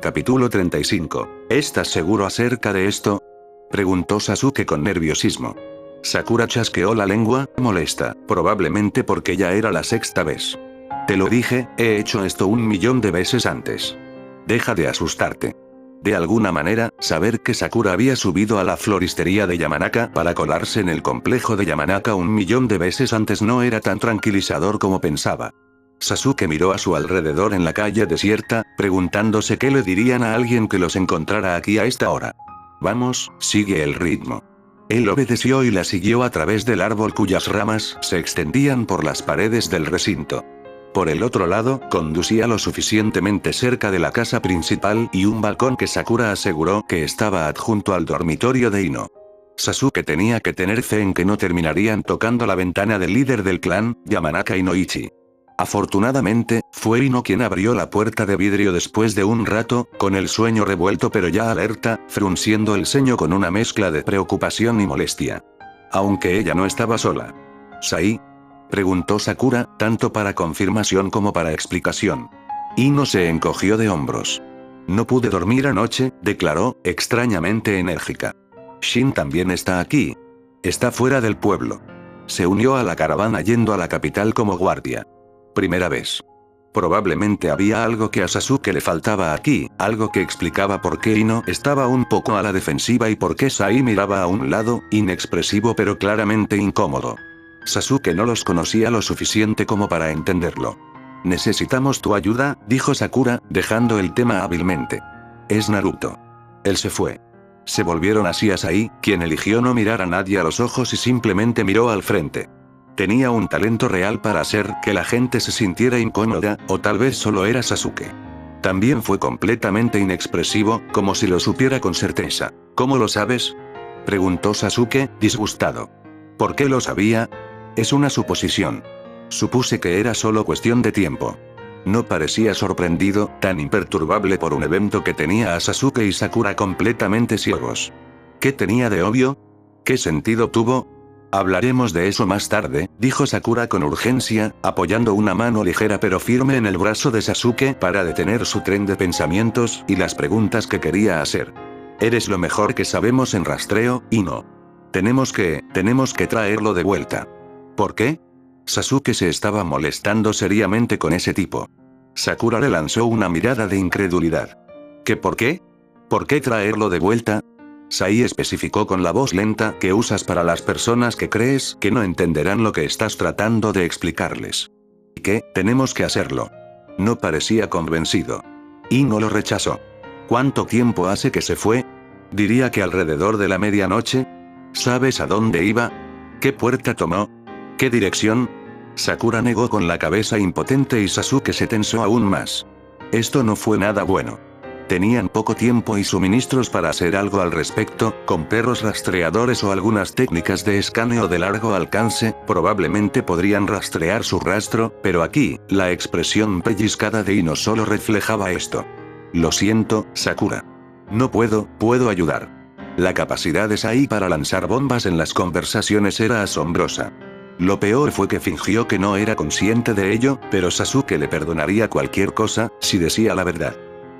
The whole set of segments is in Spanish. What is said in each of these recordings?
Capítulo 35. ¿Estás seguro acerca de esto? Preguntó Sasuke con nerviosismo. Sakura chasqueó la lengua, molesta, probablemente porque ya era la sexta vez. Te lo dije, he hecho esto 1.000.000 de veces antes. Deja de asustarte. De alguna manera, saber que Sakura había subido a la floristería de Yamanaka para colarse en el complejo de Yamanaka 1.000.000 de veces antes no era tan tranquilizador como pensaba. Sasuke miró a su alrededor en la calle desierta, preguntándose qué le dirían a alguien que los encontrara aquí a esta hora. Vamos, sigue el ritmo. Él obedeció y la siguió a través del árbol cuyas ramas se extendían por las paredes del recinto. Por el otro lado, conducía lo suficientemente cerca de la casa principal y un balcón que Sakura aseguró que estaba adjunto al dormitorio de Ino. Sasuke tenía que tener fe en que no terminarían tocando la ventana del líder del clan, Yamanaka Inoichi. Afortunadamente, fue Ino quien abrió la puerta de vidrio después de un rato, con el sueño revuelto pero ya alerta, frunciendo el ceño con una mezcla de preocupación y molestia. Aunque ella no estaba sola. ¿Sai? Preguntó Sakura, tanto para confirmación como para explicación. Ino se encogió de hombros. No pude dormir anoche, declaró, extrañamente enérgica. Shin también está aquí. Está fuera del pueblo. Se unió a la caravana yendo a la capital como guardia. Primera vez. Probablemente había algo que a Sasuke le faltaba aquí, algo que explicaba por qué Ino estaba un poco a la defensiva y por qué Sai miraba a un lado, inexpresivo pero claramente incómodo. Sasuke no los conocía lo suficiente como para entenderlo. Necesitamos tu ayuda, dijo Sakura, dejando el tema hábilmente. Es Naruto. Él se fue. Se volvieron hacia Sai, quien eligió no mirar a nadie a los ojos y simplemente miró al frente. Tenía un talento real para hacer que la gente se sintiera incómoda, o tal vez solo era Sasuke. También fue completamente inexpresivo, como si lo supiera con certeza. ¿Cómo lo sabes? Preguntó Sasuke, disgustado. ¿Por qué lo sabía? Es una suposición. Supuse que era solo cuestión de tiempo. No parecía sorprendido, tan imperturbable por un evento que tenía a Sasuke y Sakura completamente ciegos. ¿Qué tenía de obvio? ¿Qué sentido tuvo? Hablaremos de eso más tarde, dijo Sakura con urgencia, apoyando una mano ligera pero firme en el brazo de Sasuke para detener su tren de pensamientos y las preguntas que quería hacer. Eres lo mejor que sabemos en rastreo, Ino. Tenemos que traerlo de vuelta. ¿Por qué? Sasuke se estaba molestando seriamente con ese tipo. Sakura le lanzó una mirada de incredulidad. ¿Qué por qué? ¿Por qué traerlo de vuelta? Sai especificó con la voz lenta que usas para las personas que crees que no entenderán lo que estás tratando de explicarles. ¿Y qué? Tenemos que hacerlo. No parecía convencido. Ino lo rechazó. ¿Cuánto tiempo hace que se fue? Diría que alrededor de la medianoche. ¿Sabes a dónde iba? ¿Qué puerta tomó? ¿Qué dirección? Sakura negó con la cabeza impotente y Sasuke se tensó aún más. Esto no fue nada bueno. Tenían poco tiempo y suministros para hacer algo al respecto, con perros rastreadores o algunas técnicas de escaneo de largo alcance, probablemente podrían rastrear su rastro, pero aquí, la expresión pellizcada de Ino solo reflejaba esto. Lo siento, Sakura. No puedo ayudar. La capacidad de Sai para lanzar bombas en las conversaciones era asombrosa. Lo peor fue que fingió que no era consciente de ello, pero Sasuke le perdonaría cualquier cosa, si decía la verdad.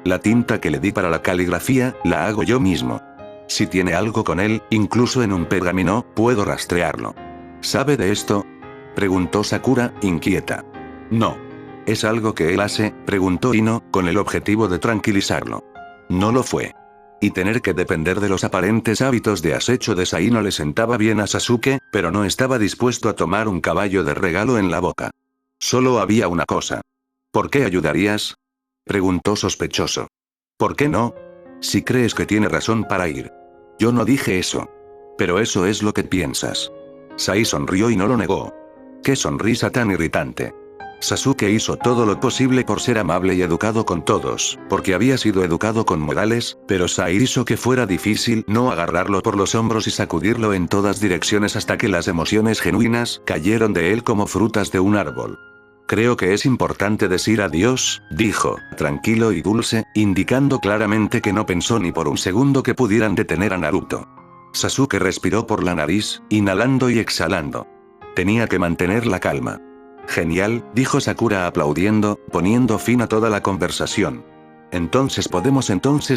La tinta que le di para la caligrafía, la hago yo mismo. Si tiene algo con él, incluso en un pergamino, puedo rastrearlo. ¿Sabe de esto? Preguntó Sakura, inquieta. No. ¿Es algo que él hace? Preguntó Ino, con el objetivo de tranquilizarlo. No lo fue. Y tener que depender de los aparentes hábitos de acecho de Sai no le sentaba bien a Sasuke, pero no estaba dispuesto a tomar un caballo de regalo en la boca. Solo había una cosa. ¿Por qué ayudarías? Preguntó sospechoso. ¿Por qué no? Si crees que tiene razón para ir. Yo no dije eso. Pero eso es lo que piensas. Sai sonrió y no lo negó. ¡Qué sonrisa tan irritante! Sasuke hizo todo lo posible por ser amable y educado con todos, porque había sido educado con modales, pero Sai hizo que fuera difícil no agarrarlo por los hombros y sacudirlo en todas direcciones hasta que las emociones genuinas cayeron de él como frutas de un árbol. Creo que es importante decir adiós, dijo, tranquilo y dulce, indicando claramente que no pensó ni por un segundo que pudieran detener a Naruto. Sasuke respiró por la nariz, inhalando y exhalando. Tenía que mantener la calma. Genial, dijo Sakura aplaudiendo, poniendo fin a toda la conversación. Entonces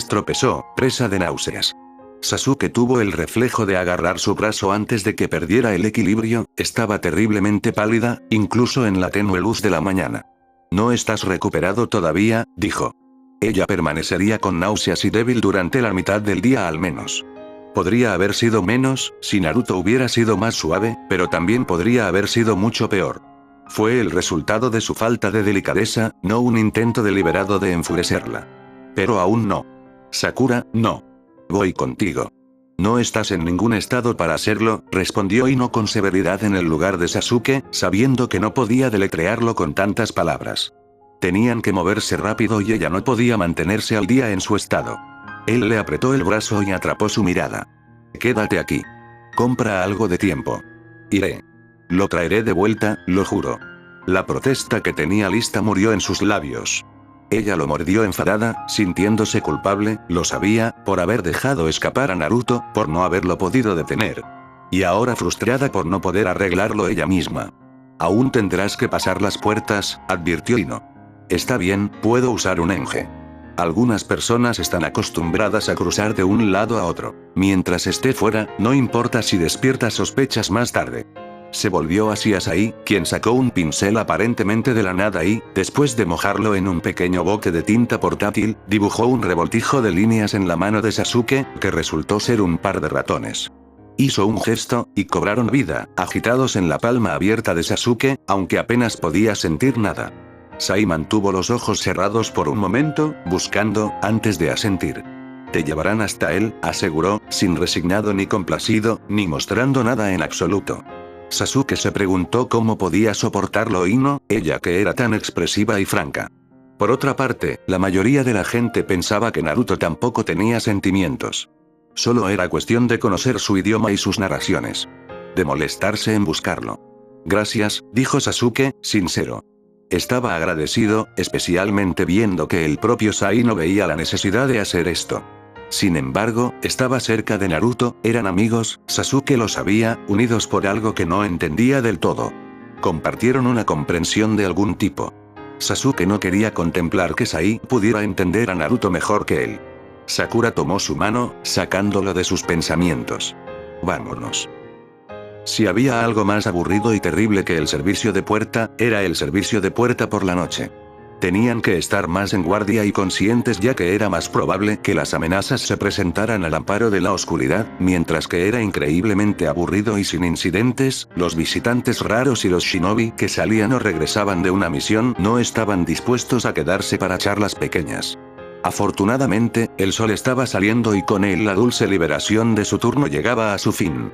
tropezó, presa de náuseas. Sasuke tuvo el reflejo de agarrar su brazo antes de que perdiera el equilibrio, estaba terriblemente pálida, incluso en la tenue luz de la mañana. «No estás recuperado todavía», dijo. Ella permanecería con náuseas y débil durante la mitad del día al menos. Podría haber sido menos, si Naruto hubiera sido más suave, pero también podría haber sido mucho peor. Fue el resultado de su falta de delicadeza, no un intento deliberado de enfurecerla. Pero aún no. Sakura, no. Voy contigo. No estás en ningún estado para hacerlo, respondió Ino con severidad en el lugar de Sasuke, sabiendo que no podía deletrearlo con tantas palabras. Tenían que moverse rápido y ella no podía mantenerse al día en su estado. Él le apretó el brazo y atrapó su mirada. Quédate aquí. Compra algo de tiempo. Iré. Lo traeré de vuelta, lo juro. La protesta que tenía lista murió en sus labios. Ella lo mordió enfadada, sintiéndose culpable, lo sabía, por haber dejado escapar a Naruto, por no haberlo podido detener. Y ahora frustrada por no poder arreglarlo ella misma. Aún tendrás que pasar las puertas, advirtió Ino. Está bien, puedo usar un enge. Algunas personas están acostumbradas a cruzar de un lado a otro. Mientras esté fuera, no importa si despierta sospechas más tarde. Se volvió hacia Sai, quien sacó un pincel aparentemente de la nada y, después de mojarlo en un pequeño bote de tinta portátil, dibujó un revoltijo de líneas en la mano de Sasuke, que resultó ser un par de ratones. Hizo un gesto, y cobraron vida, agitados en la palma abierta de Sasuke, aunque apenas podía sentir nada. Sai mantuvo los ojos cerrados por un momento, buscando, antes de asentir. Te llevarán hasta él, aseguró, sin resignado ni complacido, ni mostrando nada en absoluto. Sasuke se preguntó cómo podía soportarlo Ino, ella que era tan expresiva y franca. Por otra parte, la mayoría de la gente pensaba que Naruto tampoco tenía sentimientos. Solo era cuestión de conocer su idioma y sus narraciones. De molestarse en buscarlo. Gracias, dijo Sasuke, sincero. Estaba agradecido, especialmente viendo que el propio Sai no veía la necesidad de hacer esto. Sin embargo, estaba cerca de Naruto, eran amigos, Sasuke lo sabía, unidos por algo que no entendía del todo. Compartieron una comprensión de algún tipo. Sasuke no quería contemplar que Sai pudiera entender a Naruto mejor que él. Sakura tomó su mano, sacándolo de sus pensamientos. Vámonos. Si había algo más aburrido y terrible que el servicio de puerta, era el servicio de puerta por la noche. Tenían que estar más en guardia y conscientes ya que era más probable que las amenazas se presentaran al amparo de la oscuridad, mientras que era increíblemente aburrido y sin incidentes, los visitantes raros y los shinobi que salían o regresaban de una misión no estaban dispuestos a quedarse para charlas pequeñas. Afortunadamente, el sol estaba saliendo y con él la dulce liberación de su turno llegaba a su fin.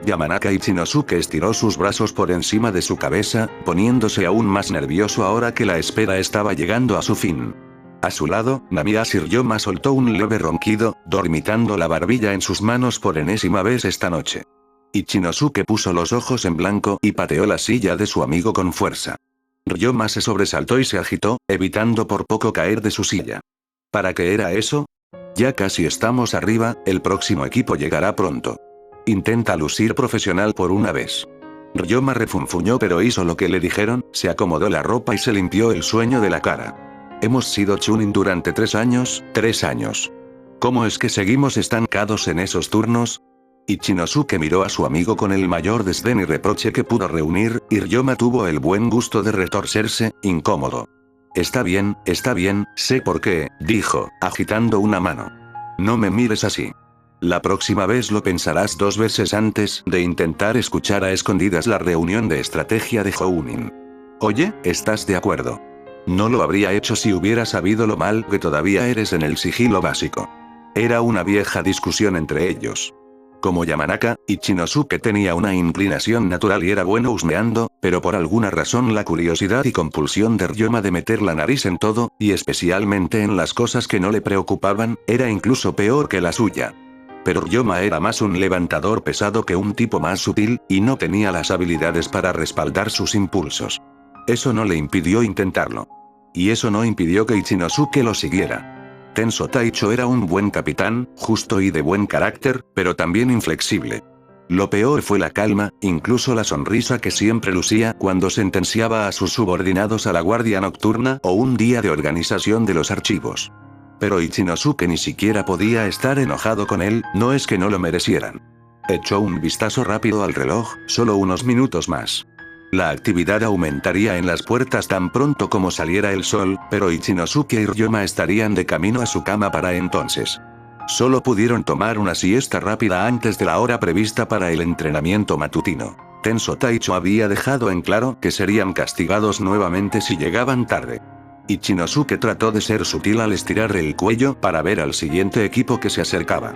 Yamanaka Ichinosuke estiró sus brazos por encima de su cabeza, poniéndose aún más nervioso ahora que la espera estaba llegando a su fin. A su lado, Namiya Shiryoma soltó un leve ronquido, dormitando la barbilla en sus manos por enésima vez esta noche. Ichinosuke puso los ojos en blanco y pateó la silla de su amigo con fuerza. Ryoma se sobresaltó y se agitó, evitando por poco caer de su silla. ¿Para qué era eso? Ya casi estamos arriba, el próximo equipo llegará pronto. Intenta lucir profesional por una vez. Ryoma refunfuñó pero hizo lo que le dijeron, se acomodó la ropa y se limpió el sueño de la cara. Hemos sido Chunin durante 3 años, 3 años. ¿Cómo es que seguimos estancados en esos turnos? Ichinosuke miró a su amigo con el mayor desdén y reproche que pudo reunir, y Ryoma tuvo el buen gusto de retorcerse, incómodo. Está bien, sé por qué, dijo, agitando una mano. No me mires así. La próxima vez lo pensarás 2 veces antes de intentar escuchar a escondidas la reunión de estrategia de Jounin. Oye, ¿estás de acuerdo? No lo habría hecho si hubiera sabido lo mal que todavía eres en el sigilo básico. Era una vieja discusión entre ellos. Como Yamanaka, Ichinosuke tenía una inclinación natural y era bueno husmeando, pero por alguna razón la curiosidad y compulsión de Ryoma de meter la nariz en todo, y especialmente en las cosas que no le preocupaban, era incluso peor que la suya. Pero Ryoma era más un levantador pesado que un tipo más sutil, y no tenía las habilidades para respaldar sus impulsos. Eso no le impidió intentarlo. Y eso no impidió que Ichinosuke lo siguiera. Tenso Taicho era un buen capitán, justo y de buen carácter, pero también inflexible. Lo peor fue la calma, incluso la sonrisa que siempre lucía cuando sentenciaba a sus subordinados a la guardia nocturna o un día de organización de los archivos. pero Ichinosuke ni siquiera podía estar enojado con él, no es que no lo merecieran. Echó un vistazo rápido al reloj, solo unos minutos más. La actividad aumentaría en las puertas tan pronto como saliera el sol, pero Ichinosuke y Ryoma estarían de camino a su cama para entonces. Solo pudieron tomar una siesta rápida antes de la hora prevista para el entrenamiento matutino. Tenso Taicho había dejado en claro que serían castigados nuevamente si llegaban tarde. Ichinosuke trató de ser sutil al estirar el cuello para ver al siguiente equipo que se acercaba.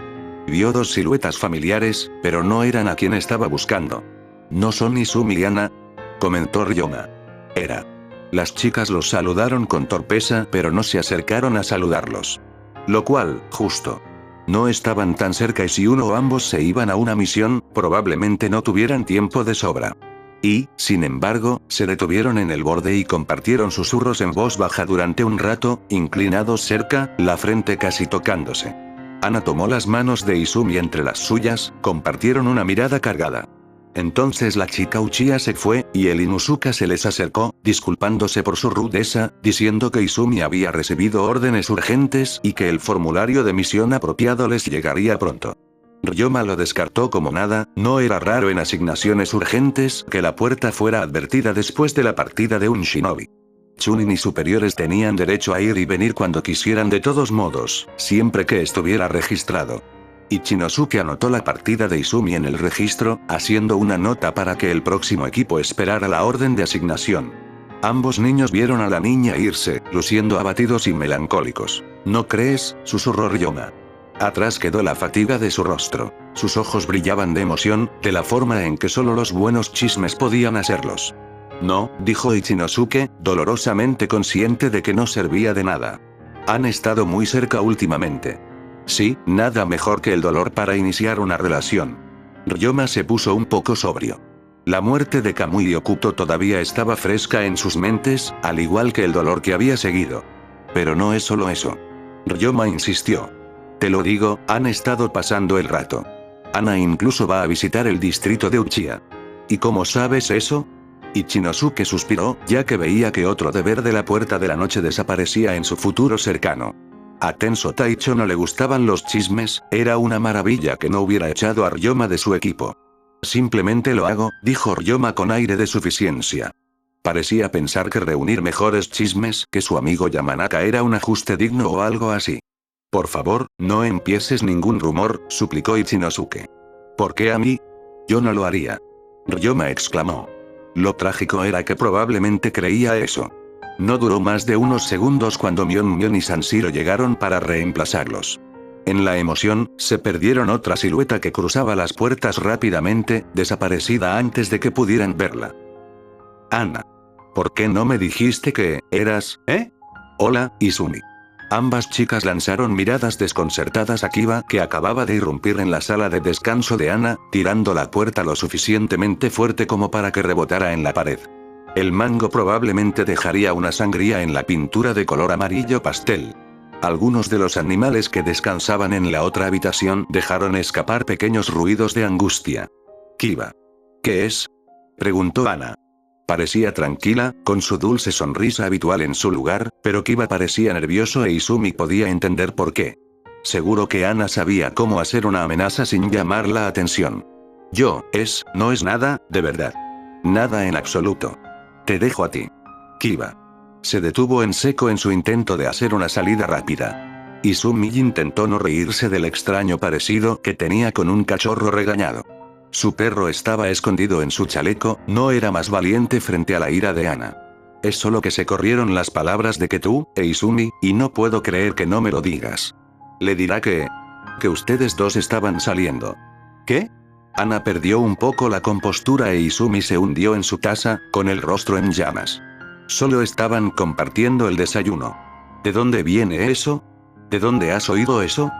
Vio dos siluetas familiares, pero no eran a quien estaba buscando. ¿No son Izumi y Ana?, comentó Ryoma. Era. Las chicas los saludaron con torpeza, pero no se acercaron a saludarlos. Lo cual, justo. No estaban tan cerca y si uno o ambos se iban a una misión, probablemente no tuvieran tiempo de sobra. Y, sin embargo, se detuvieron en el borde y compartieron susurros en voz baja durante un rato, inclinados cerca, la frente casi tocándose. Ana tomó las manos de Izumi entre las suyas, compartieron una mirada cargada. Entonces la chica Uchiha se fue, y el Inuzuka se les acercó, disculpándose por su rudeza, diciendo que Izumi había recibido órdenes urgentes y que el formulario de misión apropiado les llegaría pronto. Ryoma lo descartó como nada, no era raro en asignaciones urgentes que la puerta fuera advertida después de la partida de un shinobi. Chunin y superiores tenían derecho a ir y venir cuando quisieran de todos modos, siempre que estuviera registrado. Ichinosuke anotó la partida de Izumi en el registro, haciendo una nota para que el próximo equipo esperara la orden de asignación. Ambos niños vieron a la niña irse, luciendo abatidos y melancólicos. ¿No crees?, susurró Ryoma. Atrás quedó la fatiga de su rostro. Sus ojos brillaban de emoción, de la forma en que solo los buenos chismes podían hacerlos. No, dijo Ichinosuke, dolorosamente consciente de que no servía de nada. Han estado muy cerca últimamente. Sí, nada mejor que el dolor para iniciar una relación. Ryoma se puso un poco sobrio. La muerte de Kamui Okuto todavía estaba fresca en sus mentes, al igual que el dolor que había seguido. Pero no es solo eso. Ryoma insistió. Te lo digo, han estado pasando el rato. Ana incluso va a visitar el distrito de Uchiha. ¿Y cómo sabes eso? Ichinosuke suspiró, ya que veía que otro deber de la puerta de la noche desaparecía en su futuro cercano. A Tenso Taicho no le gustaban los chismes, era una maravilla que no hubiera echado a Ryoma de su equipo. Simplemente lo hago, dijo Ryoma con aire de suficiencia. Parecía pensar que reunir mejores chismes que su amigo Yamanaka era un ajuste digno o algo así. Por favor, no empieces ningún rumor, suplicó Ichinosuke. ¿Por qué a mí? Yo no lo haría. Ryoma exclamó. Lo trágico era que probablemente creía eso. No duró más de unos segundos cuando Mion y Sanshiro llegaron para reemplazarlos. En la emoción, se perdieron otra silueta que cruzaba las puertas rápidamente, desaparecida antes de que pudieran verla. Ana. ¿Por qué no me dijiste que eras, Hola, Izumi. Ambas chicas lanzaron miradas desconcertadas a Kiba, que acababa de irrumpir en la sala de descanso de Ana, tirando la puerta lo suficientemente fuerte como para que rebotara en la pared. El mango probablemente dejaría una sangría en la pintura de color amarillo pastel. Algunos de los animales que descansaban en la otra habitación dejaron escapar pequeños ruidos de angustia. Kiba. ¿Qué es?, preguntó Ana. Parecía tranquila, con su dulce sonrisa habitual en su lugar, pero Kiba parecía nervioso e Izumi podía entender por qué. Seguro que Ana sabía cómo hacer una amenaza sin llamar la atención. No es nada, de verdad. Nada en absoluto. Te dejo a ti. Kiba. Se detuvo en seco en su intento de hacer una salida rápida. Izumi intentó no reírse del extraño parecido que tenía con un cachorro regañado. Su perro estaba escondido en su chaleco, no era más valiente frente a la ira de Ana. Es solo que se corrieron las palabras de que tú, Izumi, y no puedo creer que no me lo digas. Le dirá que ustedes dos estaban saliendo. ¿Qué? Ana perdió un poco la compostura e Izumi se hundió en su taza, con el rostro en llamas. Solo estaban compartiendo el desayuno. ¿De dónde viene eso? ¿De dónde has oído eso?,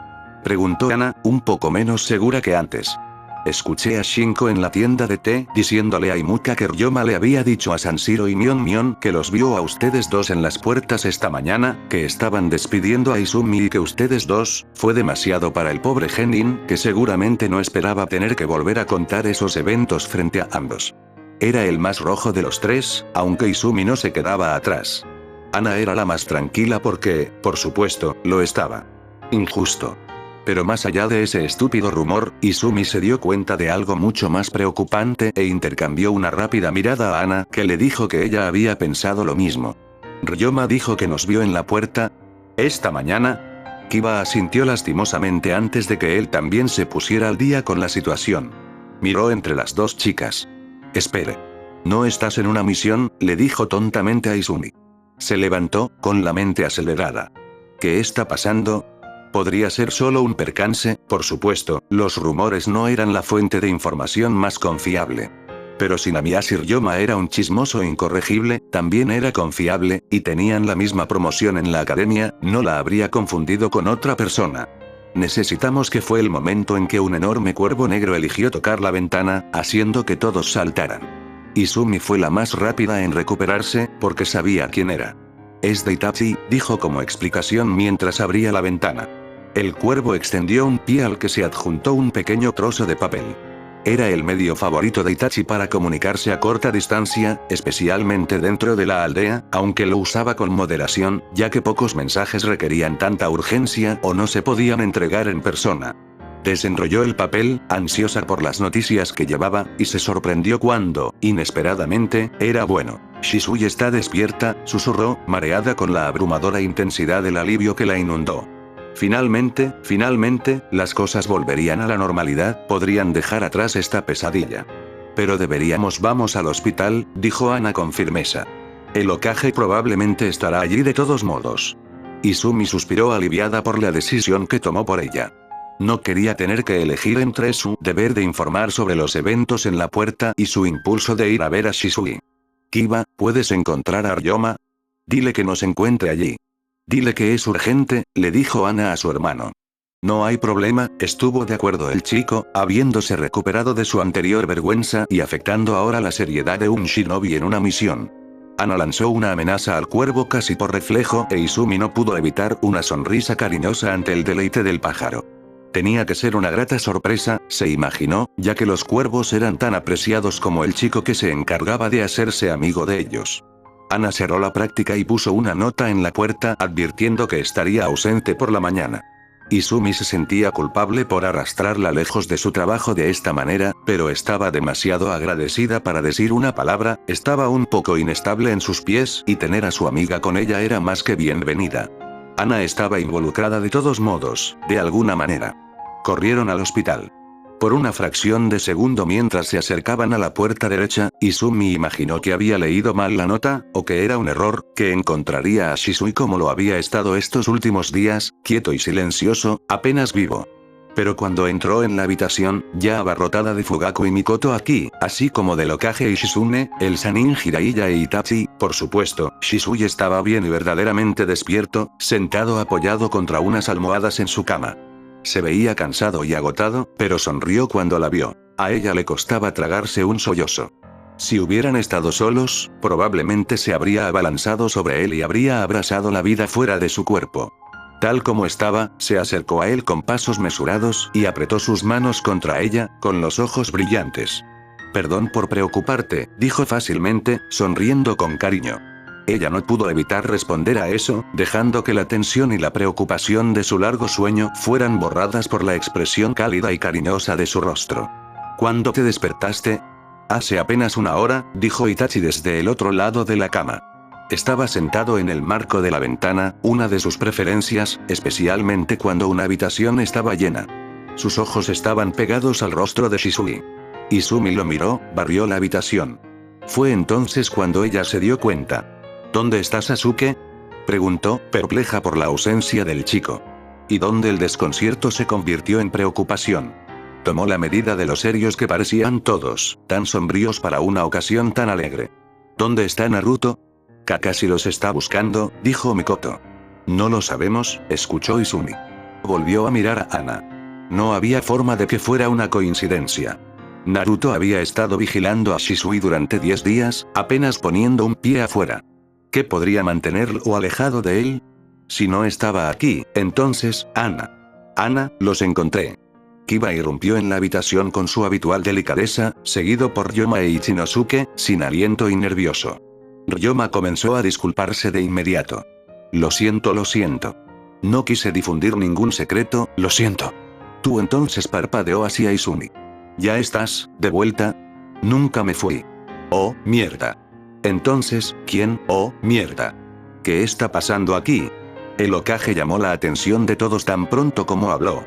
preguntó Ana, un poco menos segura que antes. Escuché a Shinko en la tienda de té diciéndole a Imuka que Ryoma le había dicho a Sanshiro y Mion que los vio a ustedes dos en las puertas esta mañana, que estaban despidiendo a Izumi y que ustedes dos, fue demasiado para el pobre Genin, que seguramente no esperaba tener que volver a contar esos eventos frente a ambos. Era el más rojo de los tres, aunque Izumi no se quedaba atrás. Ana era la más tranquila porque, por supuesto, lo estaba. Injusto. Pero más allá de ese estúpido rumor, Izumi se dio cuenta de algo mucho más preocupante e intercambió una rápida mirada a Ana que le dijo que ella había pensado lo mismo. Ryoma dijo que nos vio en la puerta. ¿Esta mañana? Kiba asintió lastimosamente antes de que él también se pusiera al día con la situación. Miró entre las dos chicas. Espere. ¿No estás en una misión?, le dijo tontamente a Izumi. Se levantó, con la mente acelerada. ¿Qué está pasando? Podría ser solo un percance, por supuesto, los rumores no eran la fuente de información más confiable. Pero si Namiyashi Ryoma era un chismoso incorregible, también era confiable, y tenían la misma promoción en la academia, no la habría confundido con otra persona. Necesitamos que fue el momento en que un enorme cuervo negro eligió tocar la ventana, haciendo que todos saltaran. Izumi fue la más rápida en recuperarse, porque sabía quién era. Es de Itachi, dijo como explicación mientras abría la ventana. El cuervo extendió un pie al que se adjuntó un pequeño trozo de papel. Era el medio favorito de Itachi para comunicarse a corta distancia, especialmente dentro de la aldea, aunque lo usaba con moderación, ya que pocos mensajes requerían tanta urgencia o no se podían entregar en persona. Desenrolló el papel, ansiosa por las noticias que llevaba, y se sorprendió cuando, inesperadamente, era bueno. Shisui está despierta, susurró, mareada con la abrumadora intensidad del alivio que la inundó. Finalmente, las cosas volverían a la normalidad, podrían dejar atrás esta pesadilla. Pero vamos al hospital, dijo Ana con firmeza. El Hokage probablemente estará allí de todos modos. Izumi suspiró aliviada por la decisión que tomó por ella. No quería tener que elegir entre su deber de informar sobre los eventos en la puerta y su impulso de ir a ver a Shisui. Kiba, ¿puedes encontrar a Ryoma? Dile que nos encuentre allí. Dile que es urgente, le dijo Ana a su hermano. No hay problema, estuvo de acuerdo el chico, habiéndose recuperado de su anterior vergüenza y afectando ahora la seriedad de un shinobi en una misión. Ana lanzó una amenaza al cuervo casi por reflejo e Izumi no pudo evitar una sonrisa cariñosa ante el deleite del pájaro. Tenía que ser una grata sorpresa, se imaginó, ya que los cuervos eran tan apreciados como el chico que se encargaba de hacerse amigo de ellos. Ana cerró la práctica y puso una nota en la puerta advirtiendo que estaría ausente por la mañana. Izumi se sentía culpable por arrastrarla lejos de su trabajo de esta manera, pero estaba demasiado agradecida para decir una palabra, estaba un poco inestable en sus pies y tener a su amiga con ella era más que bienvenida. Ana estaba involucrada de todos modos, de alguna manera. Corrieron al hospital. Por una fracción de segundo mientras se acercaban a la puerta derecha, Izumi imaginó que había leído mal la nota, o que era un error, que encontraría a Shisui como lo había estado estos últimos días, quieto y silencioso, apenas vivo. Pero cuando entró en la habitación, ya abarrotada de Fugaku y Mikoto aquí, así como del Hokage y Shizune, el Sanin Jiraiya e Itachi, por supuesto, Shisui estaba bien y verdaderamente despierto, sentado apoyado contra unas almohadas en su cama. Se veía cansado y agotado, pero sonrió cuando la vio. A ella le costaba tragarse un sollozo. Si hubieran estado solos, probablemente se habría abalanzado sobre él y habría abrazado la vida fuera de su cuerpo. Tal como estaba, se acercó a él con pasos mesurados y apretó sus manos contra ella, con los ojos brillantes. Perdón por preocuparte, dijo fácilmente, sonriendo con cariño. Ella no pudo evitar responder a eso, dejando que la tensión y la preocupación de su largo sueño fueran borradas por la expresión cálida y cariñosa de su rostro. ¿Cuándo te despertaste? Hace apenas una hora, dijo Itachi desde el otro lado de la cama. Estaba sentado en el marco de la ventana, una de sus preferencias, especialmente cuando una habitación estaba llena. Sus ojos estaban pegados al rostro de Shisui. Izumi lo miró, barrió la habitación. Fue entonces cuando ella se dio cuenta. ¿Dónde está Sasuke?, preguntó, perpleja por la ausencia del chico. Y donde el desconcierto se convirtió en preocupación. Tomó la medida de lo serios que parecían todos, tan sombríos para una ocasión tan alegre. ¿Dónde está Naruto? Kakashi los está buscando, dijo Mikoto. No lo sabemos, escuchó Izumi. Volvió a mirar a Ana. No había forma de que fuera una coincidencia. Naruto había estado vigilando a Shisui durante 10 días, apenas poniendo un pie afuera. ¿Qué podría mantenerlo alejado de él? Si no estaba aquí, entonces, Ana. Ana, los encontré. Kiba irrumpió en la habitación con su habitual delicadeza, seguido por Ryoma e Ichinosuke, sin aliento y nervioso. Ryoma comenzó a disculparse de inmediato. Lo siento, lo siento. No quise difundir ningún secreto, lo siento. Tú entonces, parpadeó hacia Izumi. ¿Ya estás, de vuelta? Nunca me fui. Oh, mierda. Entonces, ¿quién? Oh, mierda. ¿Qué está pasando aquí? El Hokage llamó la atención de todos tan pronto como habló.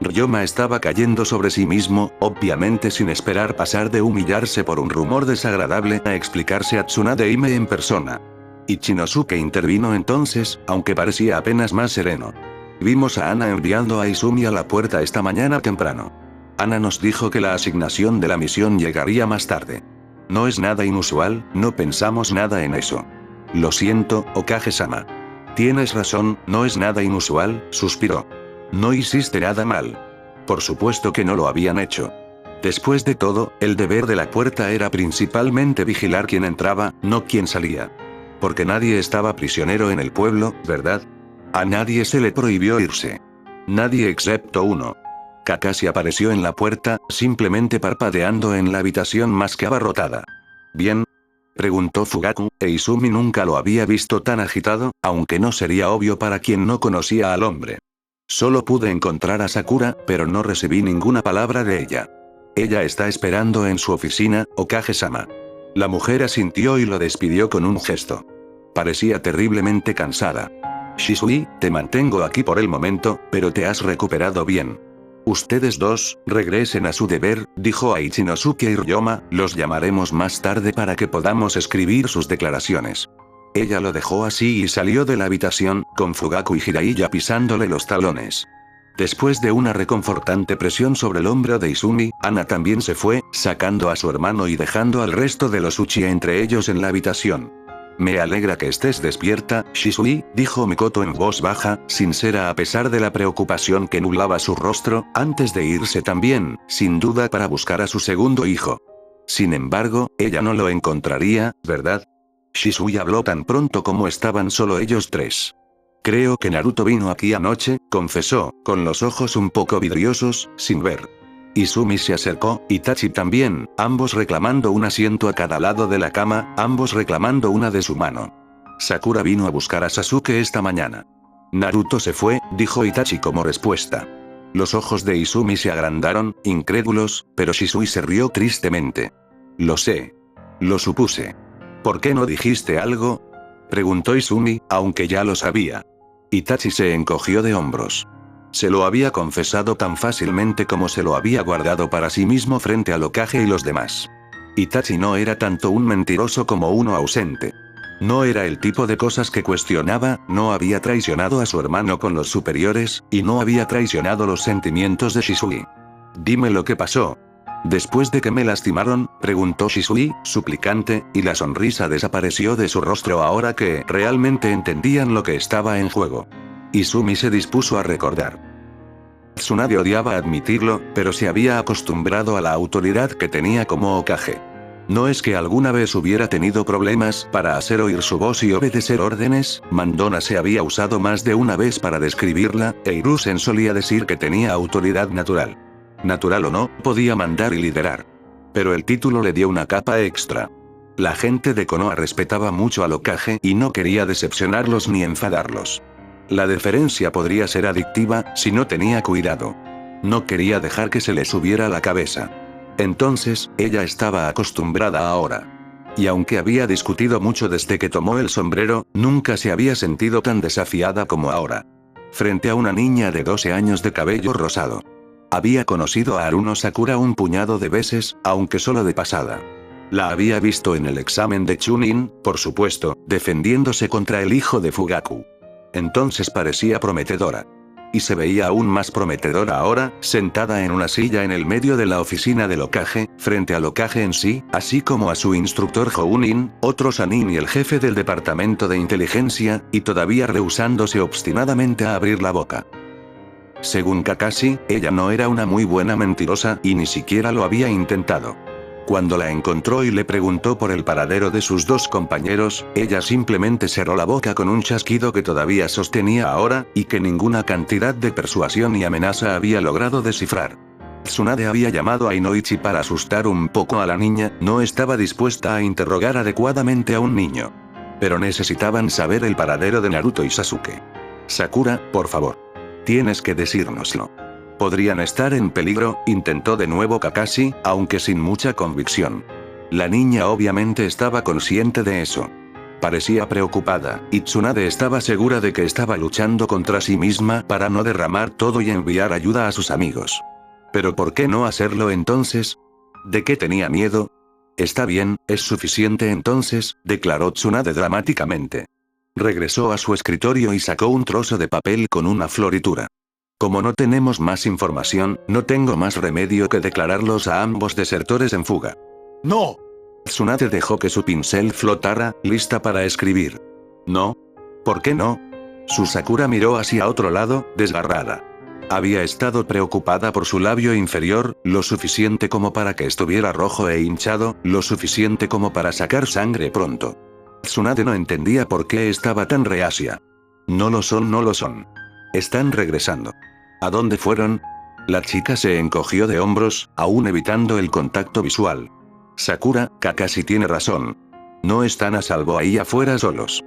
Ryoma estaba cayendo sobre sí mismo, obviamente sin esperar pasar de humillarse por un rumor desagradable a explicarse a Tsunade Hime en persona. Ichinosuke intervino entonces, aunque parecía apenas más sereno. Vimos a Ana enviando a Izumi a la puerta esta mañana temprano. Ana nos dijo que la asignación de la misión llegaría más tarde. No es nada inusual, no pensamos nada en eso. Lo siento, Hokage-sama. Tienes razón, no es nada inusual, suspiró. No hiciste nada mal. Por supuesto que no lo habían hecho. Después de todo, el deber de la puerta era principalmente vigilar quién entraba, no quién salía. Porque nadie estaba prisionero en el pueblo, ¿verdad? A nadie se le prohibió irse. Nadie excepto uno. Kakashi apareció en la puerta, simplemente parpadeando en la habitación más que abarrotada. ¿Bien? Preguntó Fugaku, e Izumi nunca lo había visto tan agitado, aunque no sería obvio para quien no conocía al hombre. Solo pude encontrar a Sakura, pero no recibí ninguna palabra de ella. Ella está esperando en su oficina, Hokage-sama. La mujer asintió y lo despidió con un gesto. Parecía terriblemente cansada. Shisui, te mantengo aquí por el momento, pero te has recuperado bien. Ustedes dos, regresen a su deber, dijo a Ichinosuke y Ryoma, los llamaremos más tarde para que podamos escribir sus declaraciones. Ella lo dejó así y salió de la habitación, con Fugaku y Jiraiya pisándole los talones. Después de una reconfortante presión sobre el hombro de Izumi, Ana también se fue, sacando a su hermano y dejando al resto de los Uchiha entre ellos en la habitación. Me alegra que estés despierta, Shisui, dijo Mikoto en voz baja, sincera a pesar de la preocupación que nublaba su rostro, antes de irse también, sin duda para buscar a su segundo hijo. Sin embargo, ella no lo encontraría, ¿verdad? Shisui habló tan pronto como estaban solo ellos tres. Creo que Naruto vino aquí anoche, confesó, con los ojos un poco vidriosos, sin ver. Izumi se acercó, Itachi también, ambos reclamando un asiento a cada lado de la cama, ambos reclamando una de su mano. Sakura vino a buscar a Sasuke esta mañana. Naruto se fue, dijo Itachi como respuesta. Los ojos de Izumi se agrandaron, incrédulos, pero Shisui se rió tristemente. Lo sé. Lo supuse. ¿Por qué no dijiste algo? Preguntó Izumi, aunque ya lo sabía. Itachi se encogió de hombros. Se lo había confesado tan fácilmente como se lo había guardado para sí mismo frente al Hokage y los demás. Itachi no era tanto un mentiroso como uno ausente. No era el tipo de cosas que cuestionaba, no había traicionado a su hermano con los superiores, y no había traicionado los sentimientos de Shisui. Dime lo que pasó. Después de que me lastimaron, preguntó Shisui, suplicante, y la sonrisa desapareció de su rostro ahora que realmente entendían lo que estaba en juego. Izumi se dispuso a recordar. Tsunade odiaba admitirlo, pero se había acostumbrado a la autoridad que tenía como Hokage. No es que alguna vez hubiera tenido problemas para hacer oír su voz y obedecer órdenes, Mandona se había usado más de una vez para describirla, e Hiruzen solía decir que tenía autoridad natural. Natural o no, podía mandar y liderar. Pero el título le dio una capa extra. La gente de Konoha respetaba mucho al Hokage y no quería decepcionarlos ni enfadarlos. La deferencia podría ser adictiva, si no tenía cuidado. No quería dejar que se le subiera a la cabeza. Entonces, ella estaba acostumbrada ahora. Y aunque había discutido mucho desde que tomó el sombrero, nunca se había sentido tan desafiada como ahora. Frente a una niña de 12 años de cabello rosado. Había conocido a Haruno Sakura un puñado de veces, aunque solo de pasada. La había visto en el examen de Chunin, por supuesto, defendiéndose contra el hijo de Fugaku. Entonces parecía prometedora. Y se veía aún más prometedora ahora, sentada en una silla en el medio de la oficina del Hokage, frente al Hokage en sí, así como a su instructor Jounin, otro Sannin y el jefe del departamento de inteligencia, y todavía rehusándose obstinadamente a abrir la boca. Según Kakashi, ella no era una muy buena mentirosa y ni siquiera lo había intentado. Cuando la encontró y le preguntó por el paradero de sus dos compañeros, ella simplemente cerró la boca con un chasquido que todavía sostenía ahora, y que ninguna cantidad de persuasión y amenaza había logrado descifrar. Tsunade había llamado a Inoichi para asustar un poco a la niña, no estaba dispuesta a interrogar adecuadamente a un niño. Pero necesitaban saber el paradero de Naruto y Sasuke. Sakura, por favor. Tienes que decírnoslo. Podrían estar en peligro, intentó de nuevo Kakashi, aunque sin mucha convicción. La niña obviamente estaba consciente de eso. Parecía preocupada, y Tsunade estaba segura de que estaba luchando contra sí misma para no derramar todo y enviar ayuda a sus amigos. ¿Pero por qué no hacerlo entonces? ¿De qué tenía miedo? Está bien, es suficiente entonces, declaró Tsunade dramáticamente. Regresó a su escritorio y sacó un trozo de papel con una floritura. Como no tenemos más información, no tengo más remedio que declararlos a ambos desertores en fuga. ¡No! Tsunade dejó que su pincel flotara, lista para escribir. ¿No? ¿Por qué no? Su Sakura miró hacia otro lado, desgarrada. Había estado preocupada por su labio inferior, lo suficiente como para que estuviera rojo e hinchado, lo suficiente como para sacar sangre pronto. Tsunade no entendía por qué estaba tan reacia. No lo son, no lo son. Están regresando. ¿A dónde fueron? La chica se encogió de hombros, aún evitando el contacto visual. Sakura, Kakashi tiene razón. No están a salvo ahí afuera solos.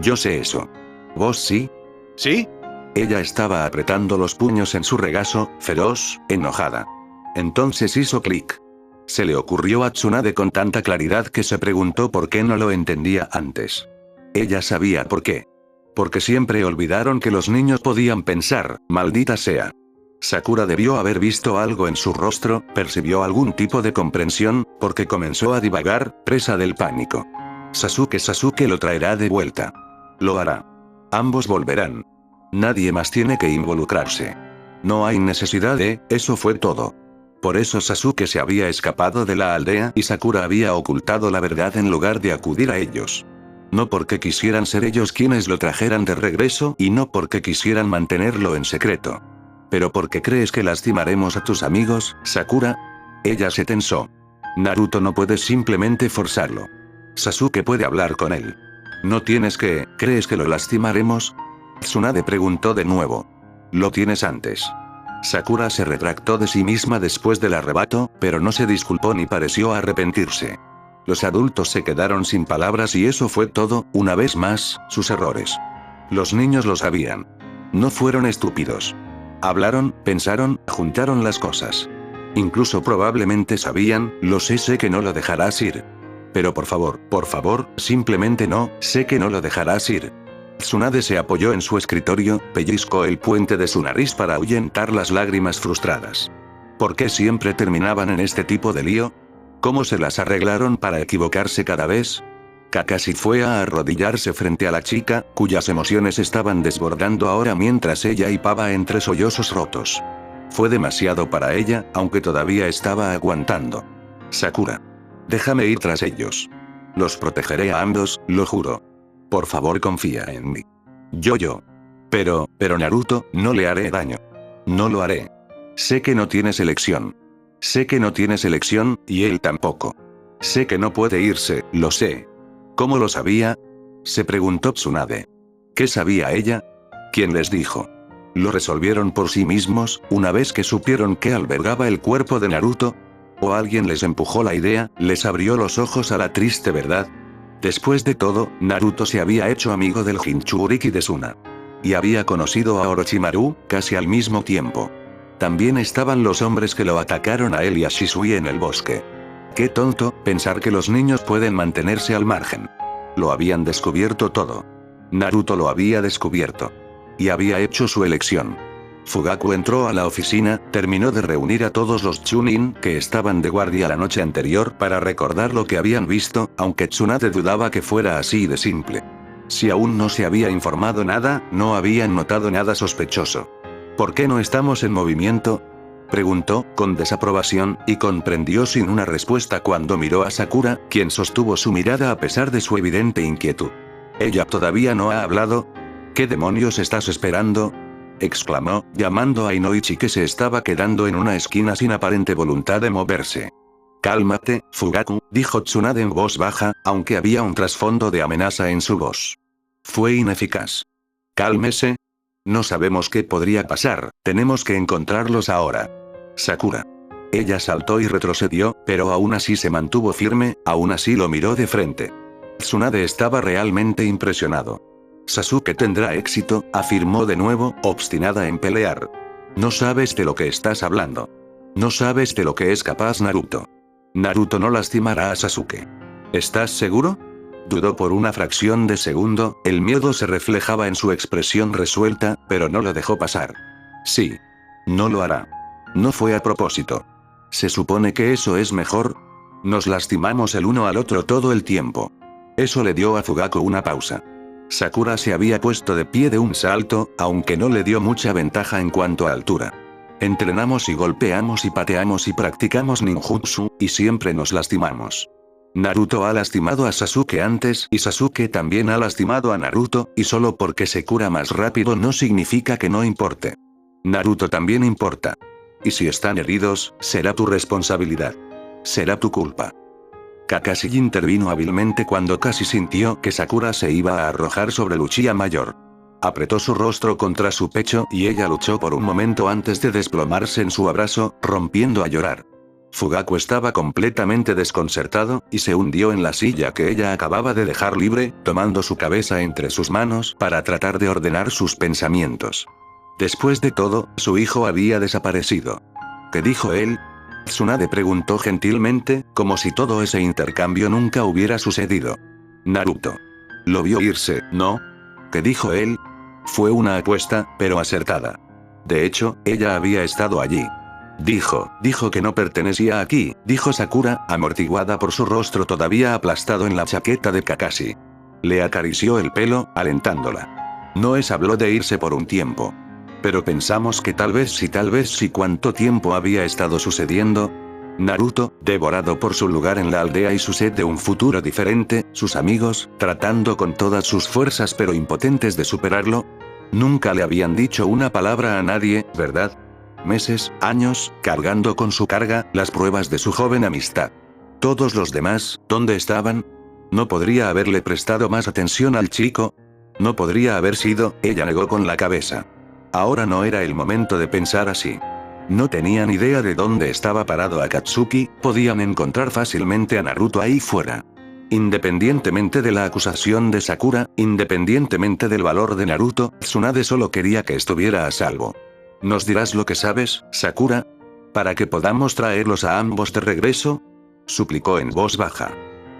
Yo sé eso. ¿Vos sí? ¿Sí? Ella estaba apretando los puños en su regazo, feroz, enojada. Entonces hizo clic. Se le ocurrió a Tsunade con tanta claridad que se preguntó por qué no lo entendía antes. Ella sabía por qué. Porque siempre olvidaron que los niños podían pensar, maldita sea. Sakura debió haber visto algo en su rostro, percibió algún tipo de comprensión, porque comenzó a divagar, presa del pánico. Sasuke lo traerá de vuelta. Lo hará. Ambos volverán. Nadie más tiene que involucrarse. No hay necesidad de, eso fue todo. Por eso Sasuke se había escapado de la aldea y Sakura había ocultado la verdad en lugar de acudir a ellos. No porque quisieran ser ellos quienes lo trajeran de regreso y no porque quisieran mantenerlo en secreto. ¿Pero por qué crees que lastimaremos a tus amigos, Sakura? Ella se tensó. Naruto no puede simplemente forzarlo. Sasuke puede hablar con él. No tienes que, ¿crees que lo lastimaremos? Tsunade preguntó de nuevo. Lo tienes antes. Sakura se retractó de sí misma después del arrebato, pero no se disculpó ni pareció arrepentirse. Los adultos se quedaron sin palabras y eso fue todo, una vez más, sus errores. Los niños lo sabían. No fueron estúpidos. Hablaron, pensaron, juntaron las cosas. Incluso probablemente sabían, lo sé que no lo dejarás ir. Pero por favor, simplemente no, sé que no lo dejarás ir. Tsunade se apoyó en su escritorio, pellizcó el puente de su nariz para ahuyentar las lágrimas frustradas. ¿Por qué siempre terminaban en este tipo de lío? ¿Cómo se las arreglaron para equivocarse cada vez? Kakashi fue a arrodillarse frente a la chica, cuyas emociones estaban desbordando ahora mientras ella hipaba entre sollozos rotos. Fue demasiado para ella, aunque todavía estaba aguantando. Sakura. Déjame ir tras ellos. Los protegeré a ambos, lo juro. Por favor, confía en mí. Yo. Pero Naruto, no le haré daño. No lo haré. Sé que no tienes elección. Sé que no tienes elección, y él tampoco. Sé que no puede irse, lo sé. ¿Cómo lo sabía? Se preguntó Tsunade. ¿Qué sabía ella? ¿Quién les dijo? ¿Lo resolvieron por sí mismos, una vez que supieron que albergaba el cuerpo de Naruto? ¿O alguien les empujó la idea, les abrió los ojos a la triste verdad? Después de todo, Naruto se había hecho amigo del Jinchuriki de Suna. Y había conocido a Orochimaru, casi al mismo tiempo. También estaban los hombres que lo atacaron a él y a Shisui en el bosque. Qué tonto, pensar que los niños pueden mantenerse al margen. Lo habían descubierto todo. Naruto lo había descubierto. Y había hecho su elección. Fugaku entró a la oficina, terminó de reunir a todos los Chunin que estaban de guardia la noche anterior para recordar lo que habían visto, aunque Tsunade dudaba que fuera así de simple. Si aún no se había informado nada, no habían notado nada sospechoso. ¿Por qué no estamos en movimiento? Preguntó, con desaprobación, y comprendió sin una respuesta cuando miró a Sakura, quien sostuvo su mirada a pesar de su evidente inquietud. ¿Ella todavía no ha hablado? ¿Qué demonios estás esperando? Exclamó, llamando a Inoichi que se estaba quedando en una esquina sin aparente voluntad de moverse. Cálmate, Fugaku, dijo Tsunade en voz baja, aunque había un trasfondo de amenaza en su voz. Fue ineficaz. Cálmese. No sabemos qué podría pasar, tenemos que encontrarlos ahora. Sakura. Ella saltó y retrocedió, pero aún así se mantuvo firme, aún así lo miró de frente. Tsunade estaba realmente impresionado. Sasuke tendrá éxito, afirmó de nuevo, obstinada en pelear. No sabes de lo que estás hablando. No sabes de lo que es capaz Naruto. Naruto no lastimará a Sasuke. ¿Estás seguro? Dudó por una fracción de segundo, el miedo se reflejaba en su expresión resuelta, pero no lo dejó pasar. Sí. No lo hará. No fue a propósito. ¿Se supone que eso es mejor? Nos lastimamos el uno al otro todo el tiempo. Eso le dio a Fugaku una pausa. Sakura se había puesto de pie de un salto, aunque no le dio mucha ventaja en cuanto a altura. Entrenamos y golpeamos y pateamos y practicamos ninjutsu, y siempre nos lastimamos. Naruto ha lastimado a Sasuke antes y Sasuke también ha lastimado a Naruto, y solo porque se cura más rápido no significa que no importe. Naruto también importa. Y si están heridos, será tu responsabilidad. Será tu culpa. Kakashi intervino hábilmente cuando casi sintió que Sakura se iba a arrojar sobre Uchiha Mayor. Apretó su rostro contra su pecho y ella luchó por un momento antes de desplomarse en su abrazo, rompiendo a llorar. Fugaku estaba completamente desconcertado, y se hundió en la silla que ella acababa de dejar libre, tomando su cabeza entre sus manos para tratar de ordenar sus pensamientos. Después de todo, su hijo había desaparecido. ¿Qué dijo él? Tsunade preguntó gentilmente, como si todo ese intercambio nunca hubiera sucedido. Naruto. Lo vio irse, ¿no? ¿Qué dijo él? Fue una apuesta, pero acertada. De hecho, ella había estado allí. Dijo que no pertenecía aquí, dijo Sakura, amortiguada por su rostro todavía aplastado en la chaqueta de Kakashi. Le acarició el pelo, alentándola. No habló de irse por un tiempo. Pero pensamos que tal vez sí, ¿cuánto tiempo había estado sucediendo? Naruto, devorado por su lugar en la aldea y su sed de un futuro diferente, sus amigos, tratando con todas sus fuerzas pero impotentes de superarlo. Nunca le habían dicho una palabra a nadie, ¿verdad? Meses, años, cargando con su carga, las pruebas de su joven amistad. Todos los demás, ¿dónde estaban? ¿No podría haberle prestado más atención al chico? No podría haber sido, ella negó con la cabeza. Ahora no era el momento de pensar así. No tenían idea de dónde estaba parado Akatsuki, podían encontrar fácilmente a Naruto ahí fuera. Independientemente de la acusación de Sakura, independientemente del valor de Naruto, Tsunade solo quería que estuviera a salvo. ¿Nos dirás lo que sabes, Sakura? ¿Para que podamos traerlos a ambos de regreso? Suplicó en voz baja.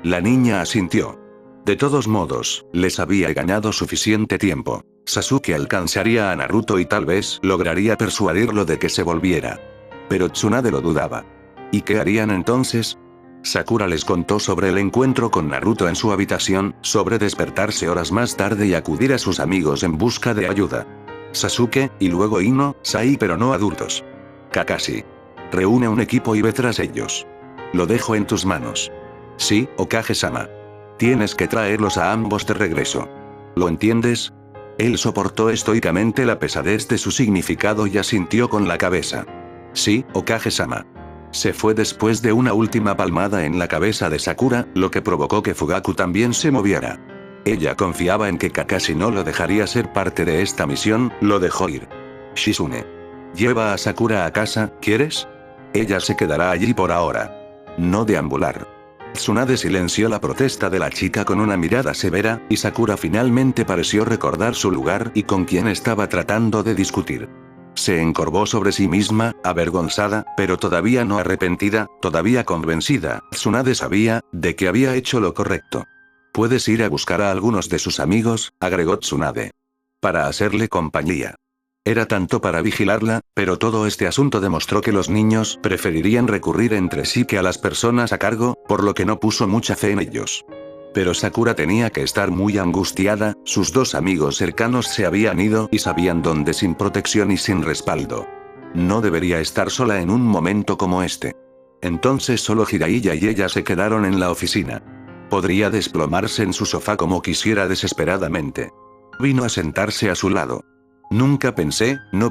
La niña asintió. De todos modos, les había ganado suficiente tiempo. Sasuke alcanzaría a Naruto y tal vez lograría persuadirlo de que se volviera. Pero Tsunade lo dudaba. ¿Y qué harían entonces? Sakura les contó sobre el encuentro con Naruto en su habitación, sobre despertarse horas más tarde y acudir a sus amigos en busca de ayuda. Sasuke, y luego Ino, Sai, pero no adultos. Kakashi. Reúne un equipo y ve tras ellos. Lo dejo en tus manos. Sí, Hokage-sama. Tienes que traerlos a ambos de regreso. ¿Lo entiendes? Él soportó estoicamente la pesadez de su significado y asintió con la cabeza. Sí, Hokage-sama. Se fue después de una última palmada en la cabeza de Sakura, lo que provocó que Fugaku también se moviera. Ella confiaba en que Kakashi no lo dejaría ser parte de esta misión, lo dejó ir. Shizune. Lleva a Sakura a casa, ¿quieres? Ella se quedará allí por ahora. No deambular. Tsunade silenció la protesta de la chica con una mirada severa, y Sakura finalmente pareció recordar su lugar y con quién estaba tratando de discutir. Se encorvó sobre sí misma, avergonzada, pero todavía no arrepentida, todavía convencida. Tsunade sabía de que había hecho lo correcto. Puedes ir a buscar a algunos de sus amigos, agregó Tsunade. Para hacerle compañía. Era tanto para vigilarla, pero todo este asunto demostró que los niños preferirían recurrir entre sí que a las personas a cargo, por lo que no puso mucha fe en ellos. Pero Sakura tenía que estar muy angustiada, sus dos amigos cercanos se habían ido y sabían dónde sin protección y sin respaldo. No debería estar sola en un momento como este. Entonces solo Jiraiya y ella se quedaron en la oficina. Podría desplomarse en su sofá como quisiera desesperadamente. Vino a sentarse a su lado. No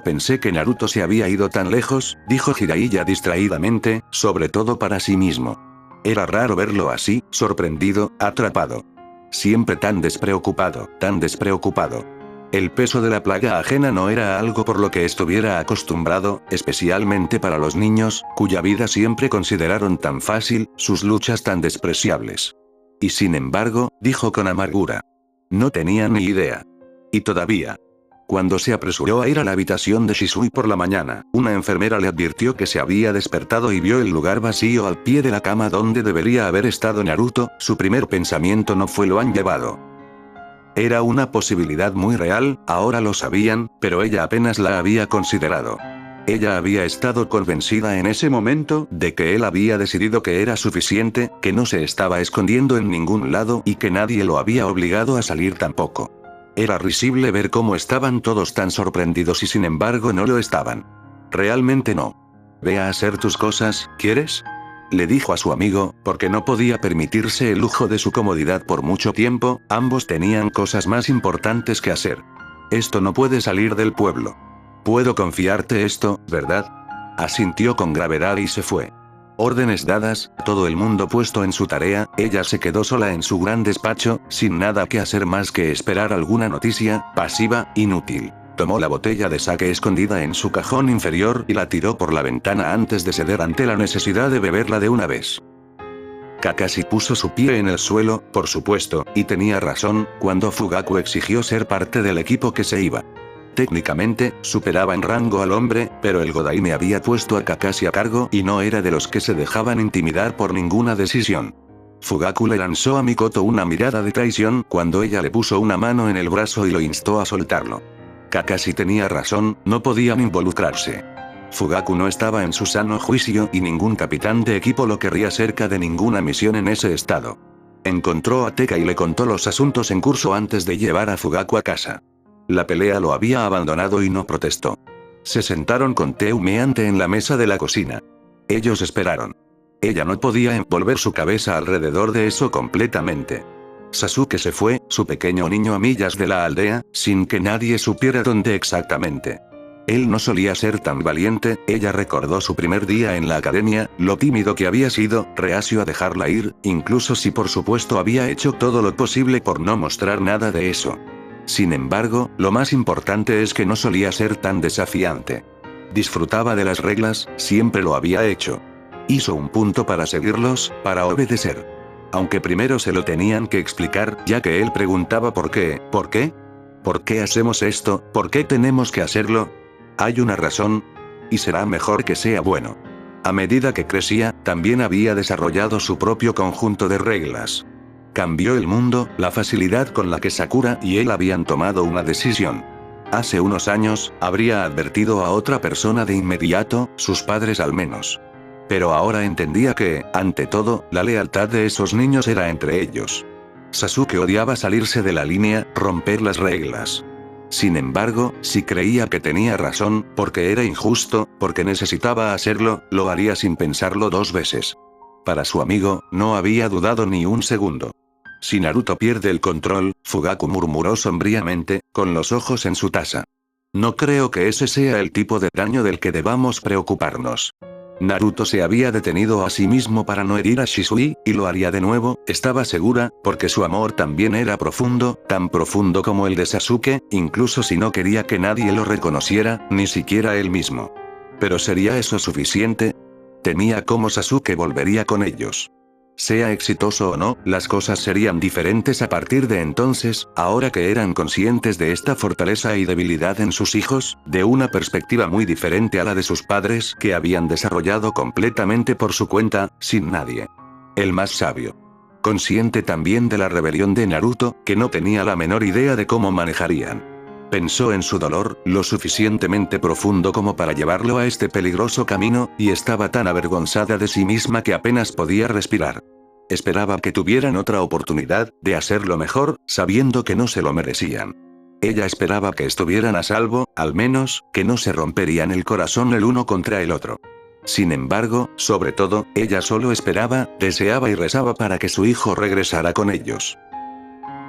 pensé que Naruto se había ido tan lejos, dijo Jiraiya distraídamente, sobre todo para sí mismo. Era raro verlo así, sorprendido, atrapado. Siempre tan despreocupado, tan despreocupado. El peso de la plaga ajena no era algo por lo que estuviera acostumbrado, especialmente para los niños, cuya vida siempre consideraron tan fácil, sus luchas tan despreciables. Y sin embargo, dijo con amargura. No tenía ni idea. Y todavía. Cuando se apresuró a ir a la habitación de Shisui por la mañana, una enfermera le advirtió que se había despertado y vio el lugar vacío al pie de la cama donde debería haber estado Naruto. Su primer pensamiento no fue lo han llevado. Era una posibilidad muy real, ahora lo sabían, pero ella apenas la había considerado. Ella había estado convencida en ese momento de que él había decidido que era suficiente, que no se estaba escondiendo en ningún lado y que nadie lo había obligado a salir tampoco. Era risible ver cómo estaban todos tan sorprendidos y sin embargo no lo estaban. Realmente no. Ve a hacer tus cosas, ¿quieres? Le dijo a su amigo, porque no podía permitirse el lujo de su comodidad por mucho tiempo, ambos tenían cosas más importantes que hacer. Esto no puede salir del pueblo. Puedo confiarte esto, ¿verdad? Asintió con gravedad y se fue. Órdenes dadas, todo el mundo puesto en su tarea, ella se quedó sola en su gran despacho, sin nada que hacer más que esperar alguna noticia, pasiva, inútil. Tomó la botella de sake escondida en su cajón inferior y la tiró por la ventana antes de ceder ante la necesidad de beberla de una vez. Kakashi puso su pie en el suelo, por supuesto, y tenía razón, cuando Fugaku exigió ser parte del equipo que se iba. Técnicamente, superaba en rango al hombre, pero el Godaime había puesto a Kakashi a cargo y no era de los que se dejaban intimidar por ninguna decisión. Fugaku le lanzó a Mikoto una mirada de traición cuando ella le puso una mano en el brazo y lo instó a soltarlo. Kakashi tenía razón, no podían involucrarse. Fugaku no estaba en su sano juicio y ningún capitán de equipo lo querría cerca de ninguna misión en ese estado. Encontró a Teka y le contó los asuntos en curso antes de llevar a Fugaku a casa. La pelea lo había abandonado y no protestó. Se sentaron con té humeante en la mesa de la cocina. Ellos esperaron. Ella no podía envolver su cabeza alrededor de eso completamente. Sasuke se fue, su pequeño niño a millas de la aldea, sin que nadie supiera dónde exactamente. Él no solía ser tan valiente, ella recordó su primer día en la academia, lo tímido que había sido, reacio a dejarla ir, incluso si por supuesto había hecho todo lo posible por no mostrar nada de eso. Sin embargo, lo más importante es que no solía ser tan desafiante. Disfrutaba de las reglas, siempre lo había hecho. Hizo un punto para seguirlos, para obedecer. Aunque primero se lo tenían que explicar, ya que él preguntaba por qué. ¿Por qué hacemos esto? ¿Por qué tenemos que hacerlo? Hay una razón. Y será mejor que sea bueno. A medida que crecía, también había desarrollado su propio conjunto de reglas. Cambió el mundo, la facilidad con la que Sakura y él habían tomado una decisión. Hace unos años, habría advertido a otra persona de inmediato, sus padres al menos. Pero ahora entendía que, ante todo, la lealtad de esos niños era entre ellos. Sasuke odiaba salirse de la línea, romper las reglas. Sin embargo, si creía que tenía razón, porque era injusto, porque necesitaba hacerlo, lo haría sin pensarlo dos veces. Para su amigo, no había dudado ni un segundo. Si Naruto pierde el control, Fugaku murmuró sombríamente, con los ojos en su taza. No creo que ese sea el tipo de daño del que debamos preocuparnos. Naruto se había detenido a sí mismo para no herir a Shisui, y lo haría de nuevo, estaba segura, porque su amor también era profundo, tan profundo como el de Sasuke, incluso si no quería que nadie lo reconociera, ni siquiera él mismo. ¿Pero sería eso suficiente? Temía cómo Sasuke volvería con ellos. Sea exitoso o no, las cosas serían diferentes a partir de entonces, ahora que eran conscientes de esta fortaleza y debilidad en sus hijos, de una perspectiva muy diferente a la de sus padres que habían desarrollado completamente por su cuenta, sin nadie. El más sabio. Consciente también de la rebelión de Naruto, que no tenía la menor idea de cómo manejarían. Pensó en su dolor, lo suficientemente profundo como para llevarlo a este peligroso camino, y estaba tan avergonzada de sí misma que apenas podía respirar. Esperaba que tuvieran otra oportunidad, de hacerlo mejor, sabiendo que no se lo merecían. Ella esperaba que estuvieran a salvo, al menos, que no se romperían el corazón el uno contra el otro. Sin embargo, sobre todo, ella solo esperaba, deseaba y rezaba para que su hijo regresara con ellos.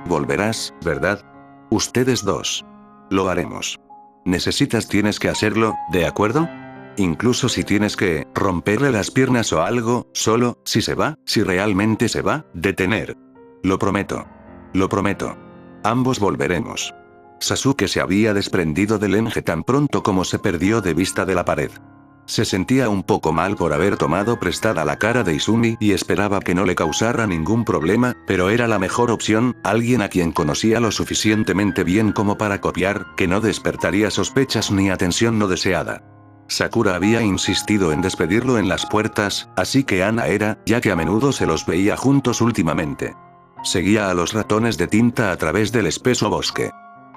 Volverás, ¿verdad? Ustedes dos. Lo haremos. Tienes que hacerlo, ¿de acuerdo? Incluso si tienes que romperle las piernas o algo, solo, si se va, si realmente se va, detener. Lo prometo. Lo prometo. Ambos volveremos. Sasuke se había desprendido del Enge tan pronto como se perdió de vista de la pared. Se sentía un poco mal por haber tomado prestada la cara de Izumi y esperaba que no le causara ningún problema, pero era la mejor opción, alguien a quien conocía lo suficientemente bien como para copiar, que no despertaría sospechas ni atención no deseada. Sakura había insistido en despedirlo en las puertas, así que Ana era, ya que a menudo se los veía juntos últimamente. Seguía a los ratones de tinta a través del espeso bosque.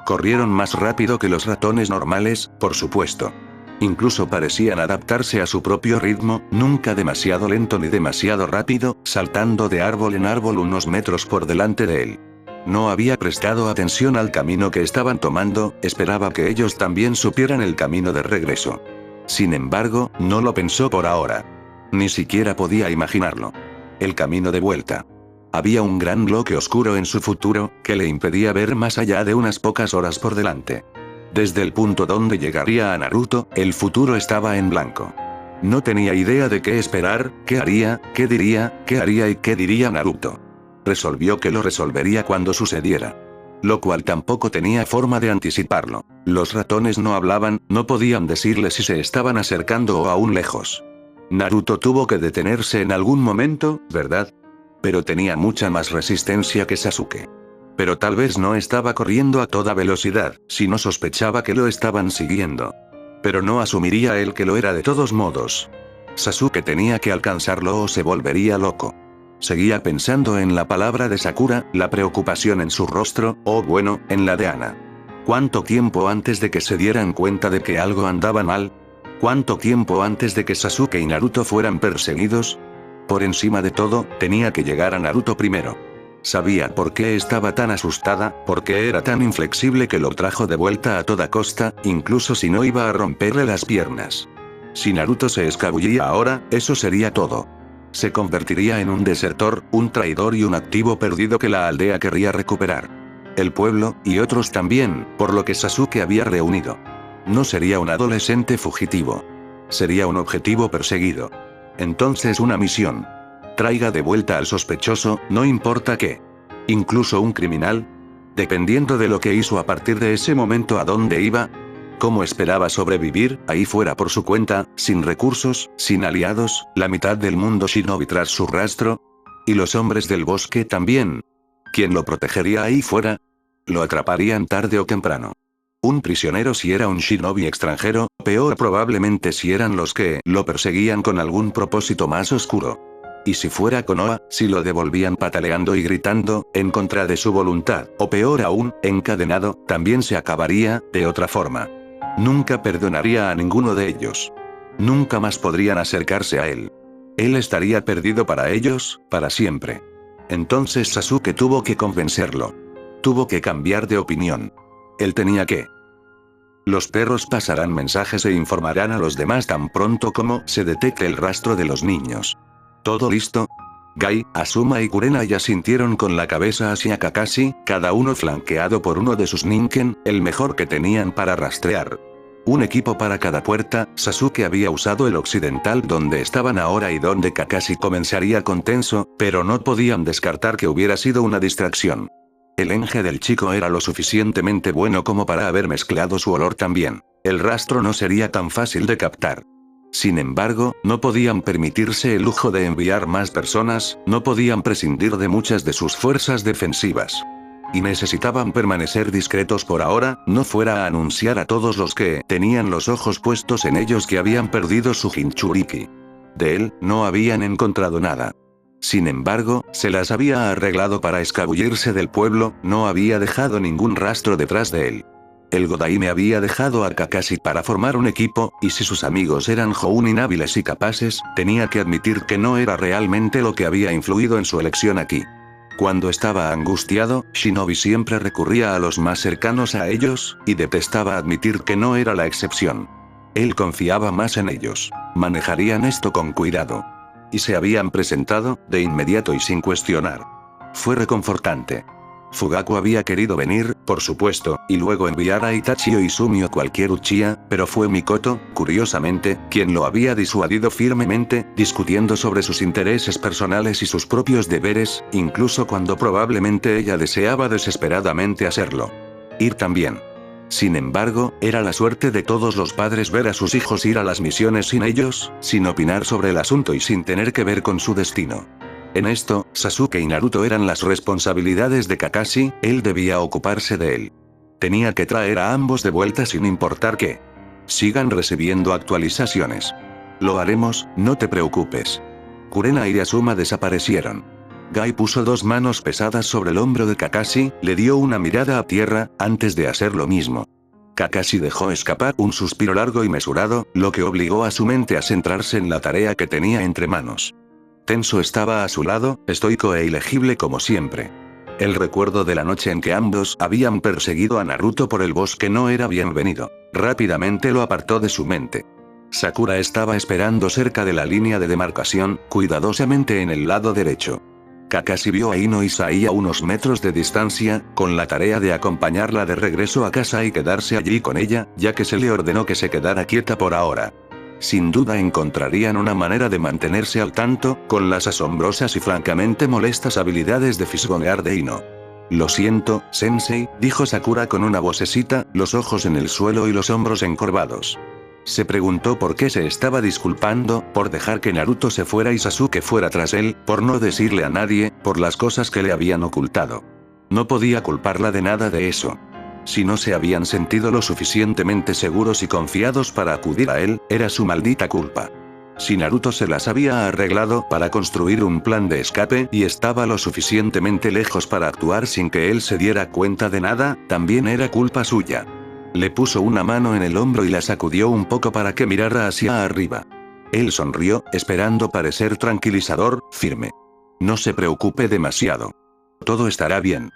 Corrieron más rápido que los ratones normales, por supuesto. Incluso parecían adaptarse a su propio ritmo, nunca demasiado lento ni demasiado rápido, saltando de árbol en árbol unos metros por delante de él. No había prestado atención al camino que estaban tomando, esperaba que ellos también supieran el camino de regreso. Sin embargo, no lo pensó por ahora. Ni siquiera podía imaginarlo. El camino de vuelta. Había un gran bloque oscuro en su futuro, que le impedía ver más allá de unas pocas horas por delante. Desde el punto donde llegaría a Naruto, el futuro estaba en blanco. No tenía idea de qué esperar, qué haría, qué diría y qué diría Naruto. Resolvió que lo resolvería cuando sucediera. Lo cual tampoco tenía forma de anticiparlo. Los ratones no hablaban, no podían decirle si se estaban acercando o aún lejos. Naruto tuvo que detenerse en algún momento, ¿verdad? Pero tenía mucha más resistencia que Sasuke. Pero tal vez no estaba corriendo a toda velocidad, sino sospechaba que lo estaban siguiendo. Pero no asumiría él que lo era de todos modos. Sasuke tenía que alcanzarlo o se volvería loco. Seguía pensando en la palabra de Sakura, la preocupación en su rostro, o bueno, en la de Ana. ¿Cuánto tiempo antes de que se dieran cuenta de que algo andaba mal? ¿Cuánto tiempo antes de que Sasuke y Naruto fueran perseguidos? Por encima de todo, tenía que llegar a Naruto primero. Sabía por qué estaba tan asustada, por qué era tan inflexible que lo trajo de vuelta a toda costa, incluso si no iba a romperle las piernas. Si Naruto se escabullía ahora, eso sería todo. Se convertiría en un desertor, un traidor y un activo perdido que la aldea querría recuperar. El pueblo, y otros también, por lo que Sasuke había reunido. No sería un adolescente fugitivo. Sería un objetivo perseguido. Entonces una misión. Traiga de vuelta al sospechoso, no importa qué. Incluso un criminal. Dependiendo de lo que hizo a partir de ese momento a dónde iba. ¿Cómo esperaba sobrevivir, ahí fuera por su cuenta, sin recursos, sin aliados, la mitad del mundo shinobi tras su rastro? ¿Y los hombres del bosque también? ¿Quién lo protegería ahí fuera? Lo atraparían tarde o temprano. Un prisionero si era un shinobi extranjero, peor probablemente si eran los que lo perseguían con algún propósito más oscuro. Y si fuera Konoha, si lo devolvían pataleando y gritando, en contra de su voluntad, o peor aún, encadenado, también se acabaría, de otra forma. Nunca perdonaría a ninguno de ellos. Nunca más podrían acercarse a él. Él estaría perdido para ellos, para siempre. Entonces Sasuke tuvo que convencerlo. Tuvo que cambiar de opinión. Él tenía que. Los perros pasarán mensajes e informarán a los demás tan pronto como se detecte el rastro de los niños. ¿Todo listo? Gai, Asuma y Kurena ya asintieron con la cabeza hacia Kakashi, cada uno flanqueado por uno de sus ninken, el mejor que tenían para rastrear. Un equipo para cada puerta, Sasuke había usado el occidental donde estaban ahora y donde Kakashi comenzaría con Tenso, pero no podían descartar que hubiera sido una distracción. El enge del chico era lo suficientemente bueno como para haber mezclado su olor también. El rastro no sería tan fácil de captar. Sin embargo, no podían permitirse el lujo de enviar más personas, no podían prescindir de muchas de sus fuerzas defensivas. Y necesitaban permanecer discretos por ahora, no fuera a anunciar a todos los que tenían los ojos puestos en ellos que habían perdido su Jinchuriki. De él, no habían encontrado nada. Sin embargo, se las había arreglado para escabullirse del pueblo, no había dejado ningún rastro detrás de él. El Godaime había dejado a Kakashi para formar un equipo, y si sus amigos eran Jounin hábiles y capaces, tenía que admitir que no era realmente lo que había influido en su elección aquí. Cuando estaba angustiado, Shinobi siempre recurría a los más cercanos a ellos, y detestaba admitir que no era la excepción. Él confiaba más en ellos. Manejarían esto con cuidado. Y se habían presentado, de inmediato y sin cuestionar. Fue reconfortante. Fugaku había querido venir, por supuesto, y luego enviar a Itachi o Izumi o cualquier Uchiha, pero fue Mikoto, curiosamente, quien lo había disuadido firmemente, discutiendo sobre sus intereses personales y sus propios deberes, incluso cuando probablemente ella deseaba desesperadamente hacerlo. Ir también. Sin embargo, era la suerte de todos los padres ver a sus hijos ir a las misiones sin ellos, sin opinar sobre el asunto y sin tener que ver con su destino. En esto, Sasuke y Naruto eran las responsabilidades de Kakashi, él debía ocuparse de él. Tenía que traer a ambos de vuelta sin importar qué. Sigan recibiendo actualizaciones. Lo haremos, no te preocupes. Kurena y Asuma desaparecieron. Gai puso 2 manos pesadas sobre el hombro de Kakashi, le dio una mirada a tierra, antes de hacer lo mismo. Kakashi dejó escapar un suspiro largo y mesurado, lo que obligó a su mente a centrarse en la tarea que tenía entre manos. Tenso estaba a su lado, estoico e ilegible como siempre. El recuerdo de la noche en que ambos habían perseguido a Naruto por el bosque no era bienvenido. Rápidamente lo apartó de su mente. Sakura estaba esperando cerca de la línea de demarcación, cuidadosamente en el lado derecho. Kakashi vio a Ino y Sai a unos metros de distancia, con la tarea de acompañarla de regreso a casa y quedarse allí con ella, ya que se le ordenó que se quedara quieta por ahora. Sin duda encontrarían una manera de mantenerse al tanto, con las asombrosas y francamente molestas habilidades de fisgonear de Ino. Lo siento, Sensei, dijo Sakura con una vocecita, los ojos en el suelo y los hombros encorvados. Se preguntó por qué se estaba disculpando, por dejar que Naruto se fuera y Sasuke fuera tras él, por no decirle a nadie, por las cosas que le habían ocultado. No podía culparla de nada de eso. Si no se habían sentido lo suficientemente seguros y confiados para acudir a él, era su maldita culpa. Si Naruto se las había arreglado para construir un plan de escape y estaba lo suficientemente lejos para actuar sin que él se diera cuenta de nada, también era culpa suya. Le puso una mano en el hombro y la sacudió un poco para que mirara hacia arriba. Él sonrió, esperando parecer tranquilizador, firme. No se preocupe demasiado. Todo estará bien.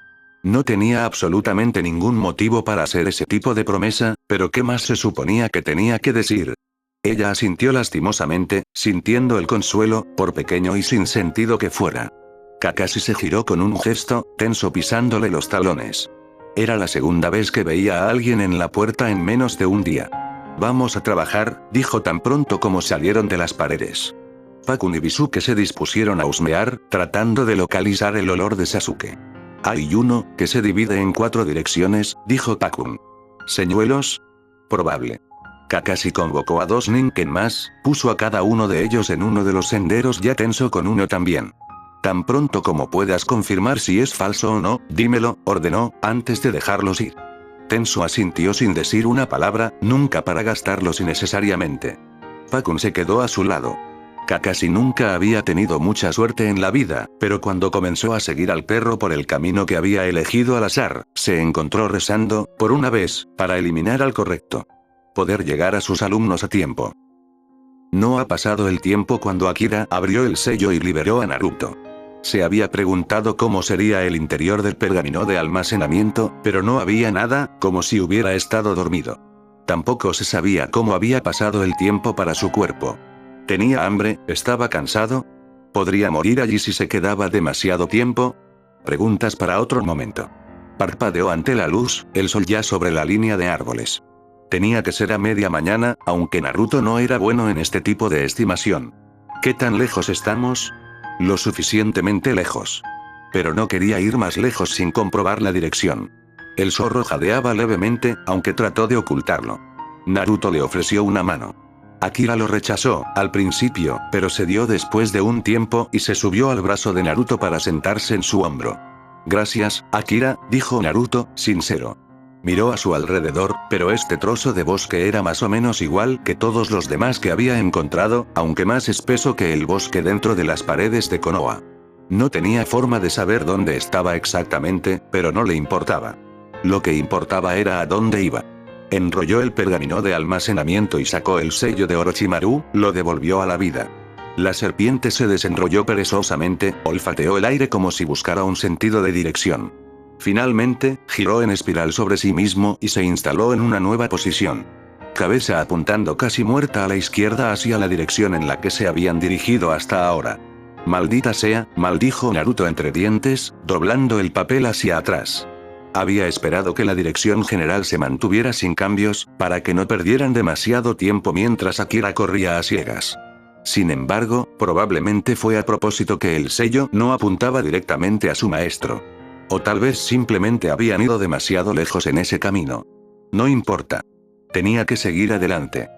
No tenía absolutamente ningún motivo para hacer ese tipo de promesa, pero ¿qué más se suponía que tenía que decir? Ella asintió lastimosamente, sintiendo el consuelo, por pequeño y sin sentido que fuera. Kakashi se giró con un gesto, tenso pisándole los talones. Era la segunda vez que veía a alguien en la puerta en menos de un día. Vamos a trabajar, dijo tan pronto como salieron de las paredes. Pakun y Bisuke se dispusieron a husmear, tratando de localizar el olor de Sasuke. Hay uno, que se divide en 4 direcciones, dijo Pakun. ¿Señuelos? Probable. Kakashi convocó a 2 ninken más, puso a cada uno de ellos en uno de los senderos ya tenso con uno también. Tan pronto como puedas confirmar si es falso o no, dímelo, ordenó, antes de dejarlos ir. Tenso asintió sin decir una palabra, nunca para gastarlos innecesariamente. Pakun se quedó a su lado. Kakashi nunca había tenido mucha suerte en la vida, pero cuando comenzó a seguir al perro por el camino que había elegido al azar, se encontró rezando, por una vez, para eliminar al correcto. Poder llegar a sus alumnos a tiempo. No ha pasado el tiempo cuando Akira abrió el sello y liberó a Naruto. Se había preguntado cómo sería el interior del pergamino de almacenamiento, pero no había nada, como si hubiera estado dormido. Tampoco se sabía cómo había pasado el tiempo para su cuerpo. ¿Tenía hambre? ¿Estaba cansado? ¿Podría morir allí si se quedaba demasiado tiempo? Preguntas para otro momento. Parpadeó ante la luz, el sol ya sobre la línea de árboles. Tenía que ser a media mañana, aunque Naruto no era bueno en este tipo de estimación. ¿Qué tan lejos estamos? Lo suficientemente lejos. Pero no quería ir más lejos sin comprobar la dirección. El zorro jadeaba levemente, aunque trató de ocultarlo. Naruto le ofreció una mano. Akira lo rechazó, al principio, pero cedió después de un tiempo y se subió al brazo de Naruto para sentarse en su hombro. Gracias, Akira, dijo Naruto, sincero. Miró a su alrededor, pero este trozo de bosque era más o menos igual que todos los demás que había encontrado, aunque más espeso que el bosque dentro de las paredes de Konoha. No tenía forma de saber dónde estaba exactamente, pero no le importaba. Lo que importaba era a dónde iba. Enrolló el pergamino de almacenamiento y sacó el sello de Orochimaru, lo devolvió a la vida. La serpiente se desenrolló perezosamente, olfateó el aire como si buscara un sentido de dirección. Finalmente, giró en espiral sobre sí mismo y se instaló en una nueva posición. Cabeza apuntando casi muerta a la izquierda hacia la dirección en la que se habían dirigido hasta ahora. Maldita sea, maldijo Naruto entre dientes, doblando el papel hacia atrás. Había esperado que la dirección general se mantuviera sin cambios, para que no perdieran demasiado tiempo mientras Akira corría a ciegas. Sin embargo, probablemente fue a propósito que el sello no apuntaba directamente a su maestro. O tal vez simplemente habían ido demasiado lejos en ese camino. No importa. Tenía que seguir adelante.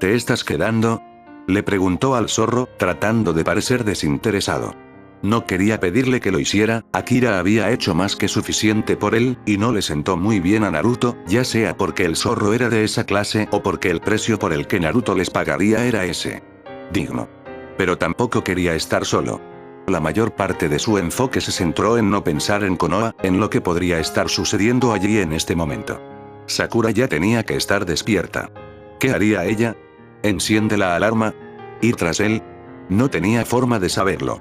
¿Te estás quedando?, le preguntó al zorro, tratando de parecer desinteresado. No quería pedirle que lo hiciera, Akira había hecho más que suficiente por él, y no le sentó muy bien a Naruto, ya sea porque el zorro era de esa clase o porque el precio por el que Naruto les pagaría era ese. Digno. Pero tampoco quería estar solo. La mayor parte de su enfoque se centró en no pensar en Konoha, en lo que podría estar sucediendo allí en este momento. Sakura ya tenía que estar despierta. ¿Qué haría ella? ¿Enciende la alarma? ¿Ir tras él? No tenía forma de saberlo.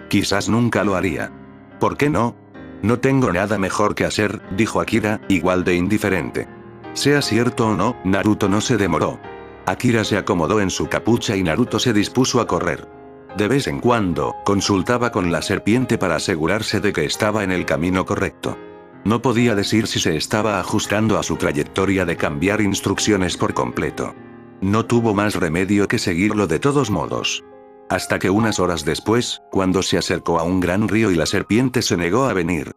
Quizás nunca lo haría. ¿Por qué no? No tengo nada mejor que hacer, dijo Akira, igual de indiferente. Sea cierto o no, Naruto no se demoró. Akira se acomodó en su capucha y Naruto se dispuso a correr. De vez en cuando, consultaba con la serpiente para asegurarse de que estaba en el camino correcto. No podía decir si se estaba ajustando a su trayectoria de cambiar instrucciones por completo. No tuvo más remedio que seguirlo de todos modos. Hasta que unas horas después, cuando se acercó a un gran río y la serpiente se negó a venir.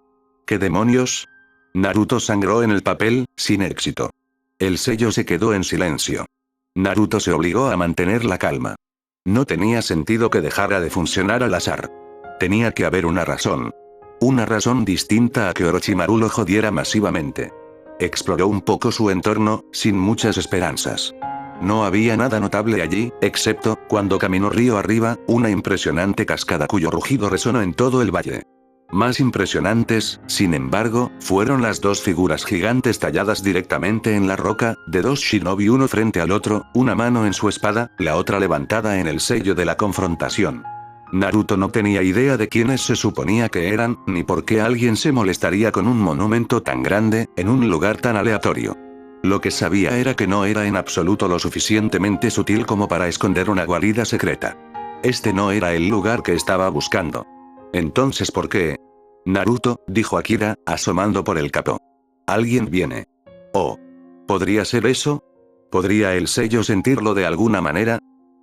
¿Qué demonios? Naruto sangró en el papel, sin éxito. El sello se quedó en silencio. Naruto se obligó a mantener la calma. No tenía sentido que dejara de funcionar al azar. Tenía que haber una razón. Una razón distinta a que Orochimaru lo jodiera masivamente. Exploró un poco su entorno, sin muchas esperanzas. No había nada notable allí, excepto, cuando caminó río arriba, una impresionante cascada cuyo rugido resonó en todo el valle. Más impresionantes, sin embargo, fueron las dos figuras gigantes talladas directamente en la roca, de dos shinobi uno frente al otro, una mano en su espada, la otra levantada en el sello de la confrontación. Naruto no tenía idea de quiénes se suponía que eran, ni por qué alguien se molestaría con un monumento tan grande, en un lugar tan aleatorio. Lo que sabía era que no era en absoluto lo suficientemente sutil como para esconder una guarida secreta. Este no era el lugar que estaba buscando. Entonces, ¿por qué? Naruto, dijo Akira, asomando por el capó. Alguien viene. Oh. ¿Podría ser eso? ¿Podría el sello sentirlo de alguna manera?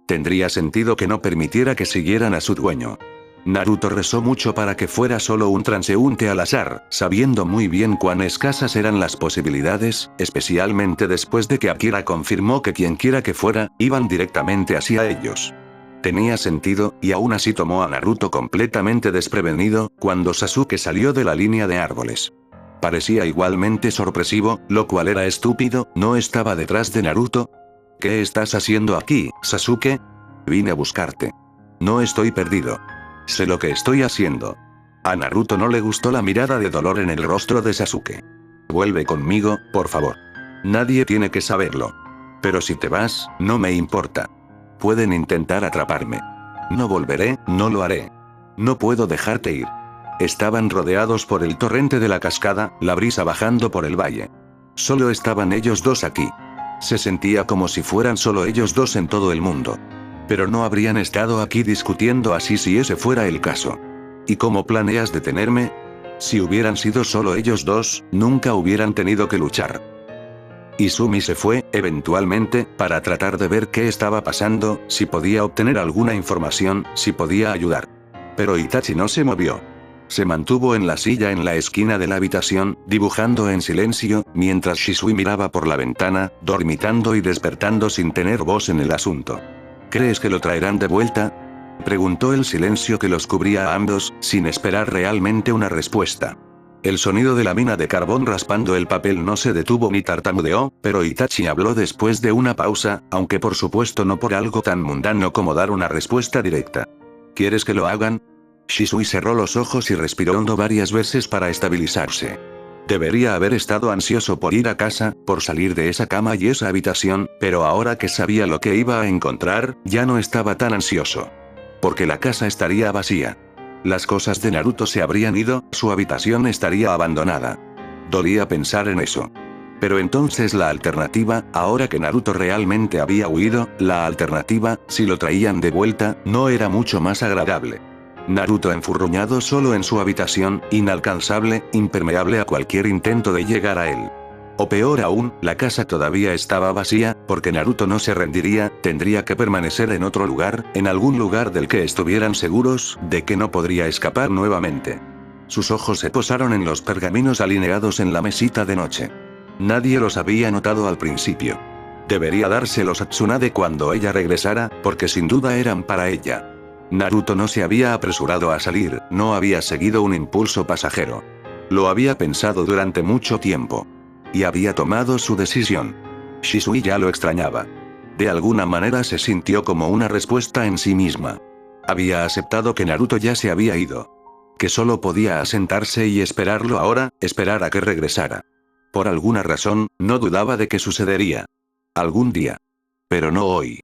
Tendría sentido que no permitiera que siguieran a su dueño. Naruto rezó mucho para que fuera solo un transeúnte al azar, sabiendo muy bien cuán escasas eran las posibilidades, especialmente después de que Akira confirmó que quienquiera que fuera, iban directamente hacia ellos. Tenía sentido, y aún así tomó a Naruto completamente desprevenido, cuando Sasuke salió de la línea de árboles. Parecía igualmente sorpresivo, lo cual era estúpido, ¿no estaba detrás de Naruto? ¿Qué estás haciendo aquí, Sasuke? Vine a buscarte. No estoy perdido. Sé lo que estoy haciendo. A Naruto no le gustó la mirada de dolor en el rostro de Sasuke. Vuelve conmigo, por favor. Nadie tiene que saberlo. Pero si te vas, no me importa. Pueden intentar atraparme. No volveré, no lo haré. No puedo dejarte ir. Estaban rodeados por el torrente de la cascada, la brisa bajando por el valle. Solo estaban ellos dos aquí. Se sentía como si fueran solo ellos dos en todo el mundo. Pero no habrían estado aquí discutiendo así si ese fuera el caso. ¿Y cómo planeas detenerme? Si hubieran sido solo ellos dos, nunca hubieran tenido que luchar. Izumi se fue, eventualmente, para tratar de ver qué estaba pasando, si podía obtener alguna información, si podía ayudar. Pero Itachi no se movió. Se mantuvo en la silla en la esquina de la habitación, dibujando en silencio, mientras Shisui miraba por la ventana, dormitando y despertando sin tener voz en el asunto. ¿Crees que lo traerán de vuelta? Preguntó el silencio que los cubría a ambos, sin esperar realmente una respuesta. El sonido de la mina de carbón raspando el papel no se detuvo ni tartamudeó, pero Itachi habló después de una pausa, aunque por supuesto no por algo tan mundano como dar una respuesta directa. ¿Quieres que lo hagan? Shisui cerró los ojos y respiró hondo varias veces para estabilizarse. Debería haber estado ansioso por ir a casa, por salir de esa cama y esa habitación, pero ahora que sabía lo que iba a encontrar, ya no estaba tan ansioso. Porque la casa estaría vacía. Las cosas de Naruto se habrían ido, su habitación estaría abandonada. Dolía pensar en eso. Pero entonces la alternativa, ahora que Naruto realmente había huido, la alternativa, si lo traían de vuelta, no era mucho más agradable. Naruto enfurruñado solo en su habitación, inalcanzable, impermeable a cualquier intento de llegar a él. O peor aún, la casa todavía estaba vacía, porque Naruto no se rendiría, tendría que permanecer en otro lugar, en algún lugar del que estuvieran seguros, de que no podría escapar nuevamente. Sus ojos se posaron en los pergaminos alineados en la mesita de noche. Nadie los había notado al principio. Debería dárselos a Tsunade cuando ella regresara, porque sin duda eran para ella. Naruto no se había apresurado a salir, no había seguido un impulso pasajero. Lo había pensado durante mucho tiempo. Y había tomado su decisión. Shisui ya lo extrañaba. De alguna manera se sintió como una respuesta en sí misma. Había aceptado que Naruto ya se había ido. Que solo podía asentarse y esperarlo ahora, esperar a que regresara. Por alguna razón, no dudaba de que sucedería. Algún día. Pero no hoy.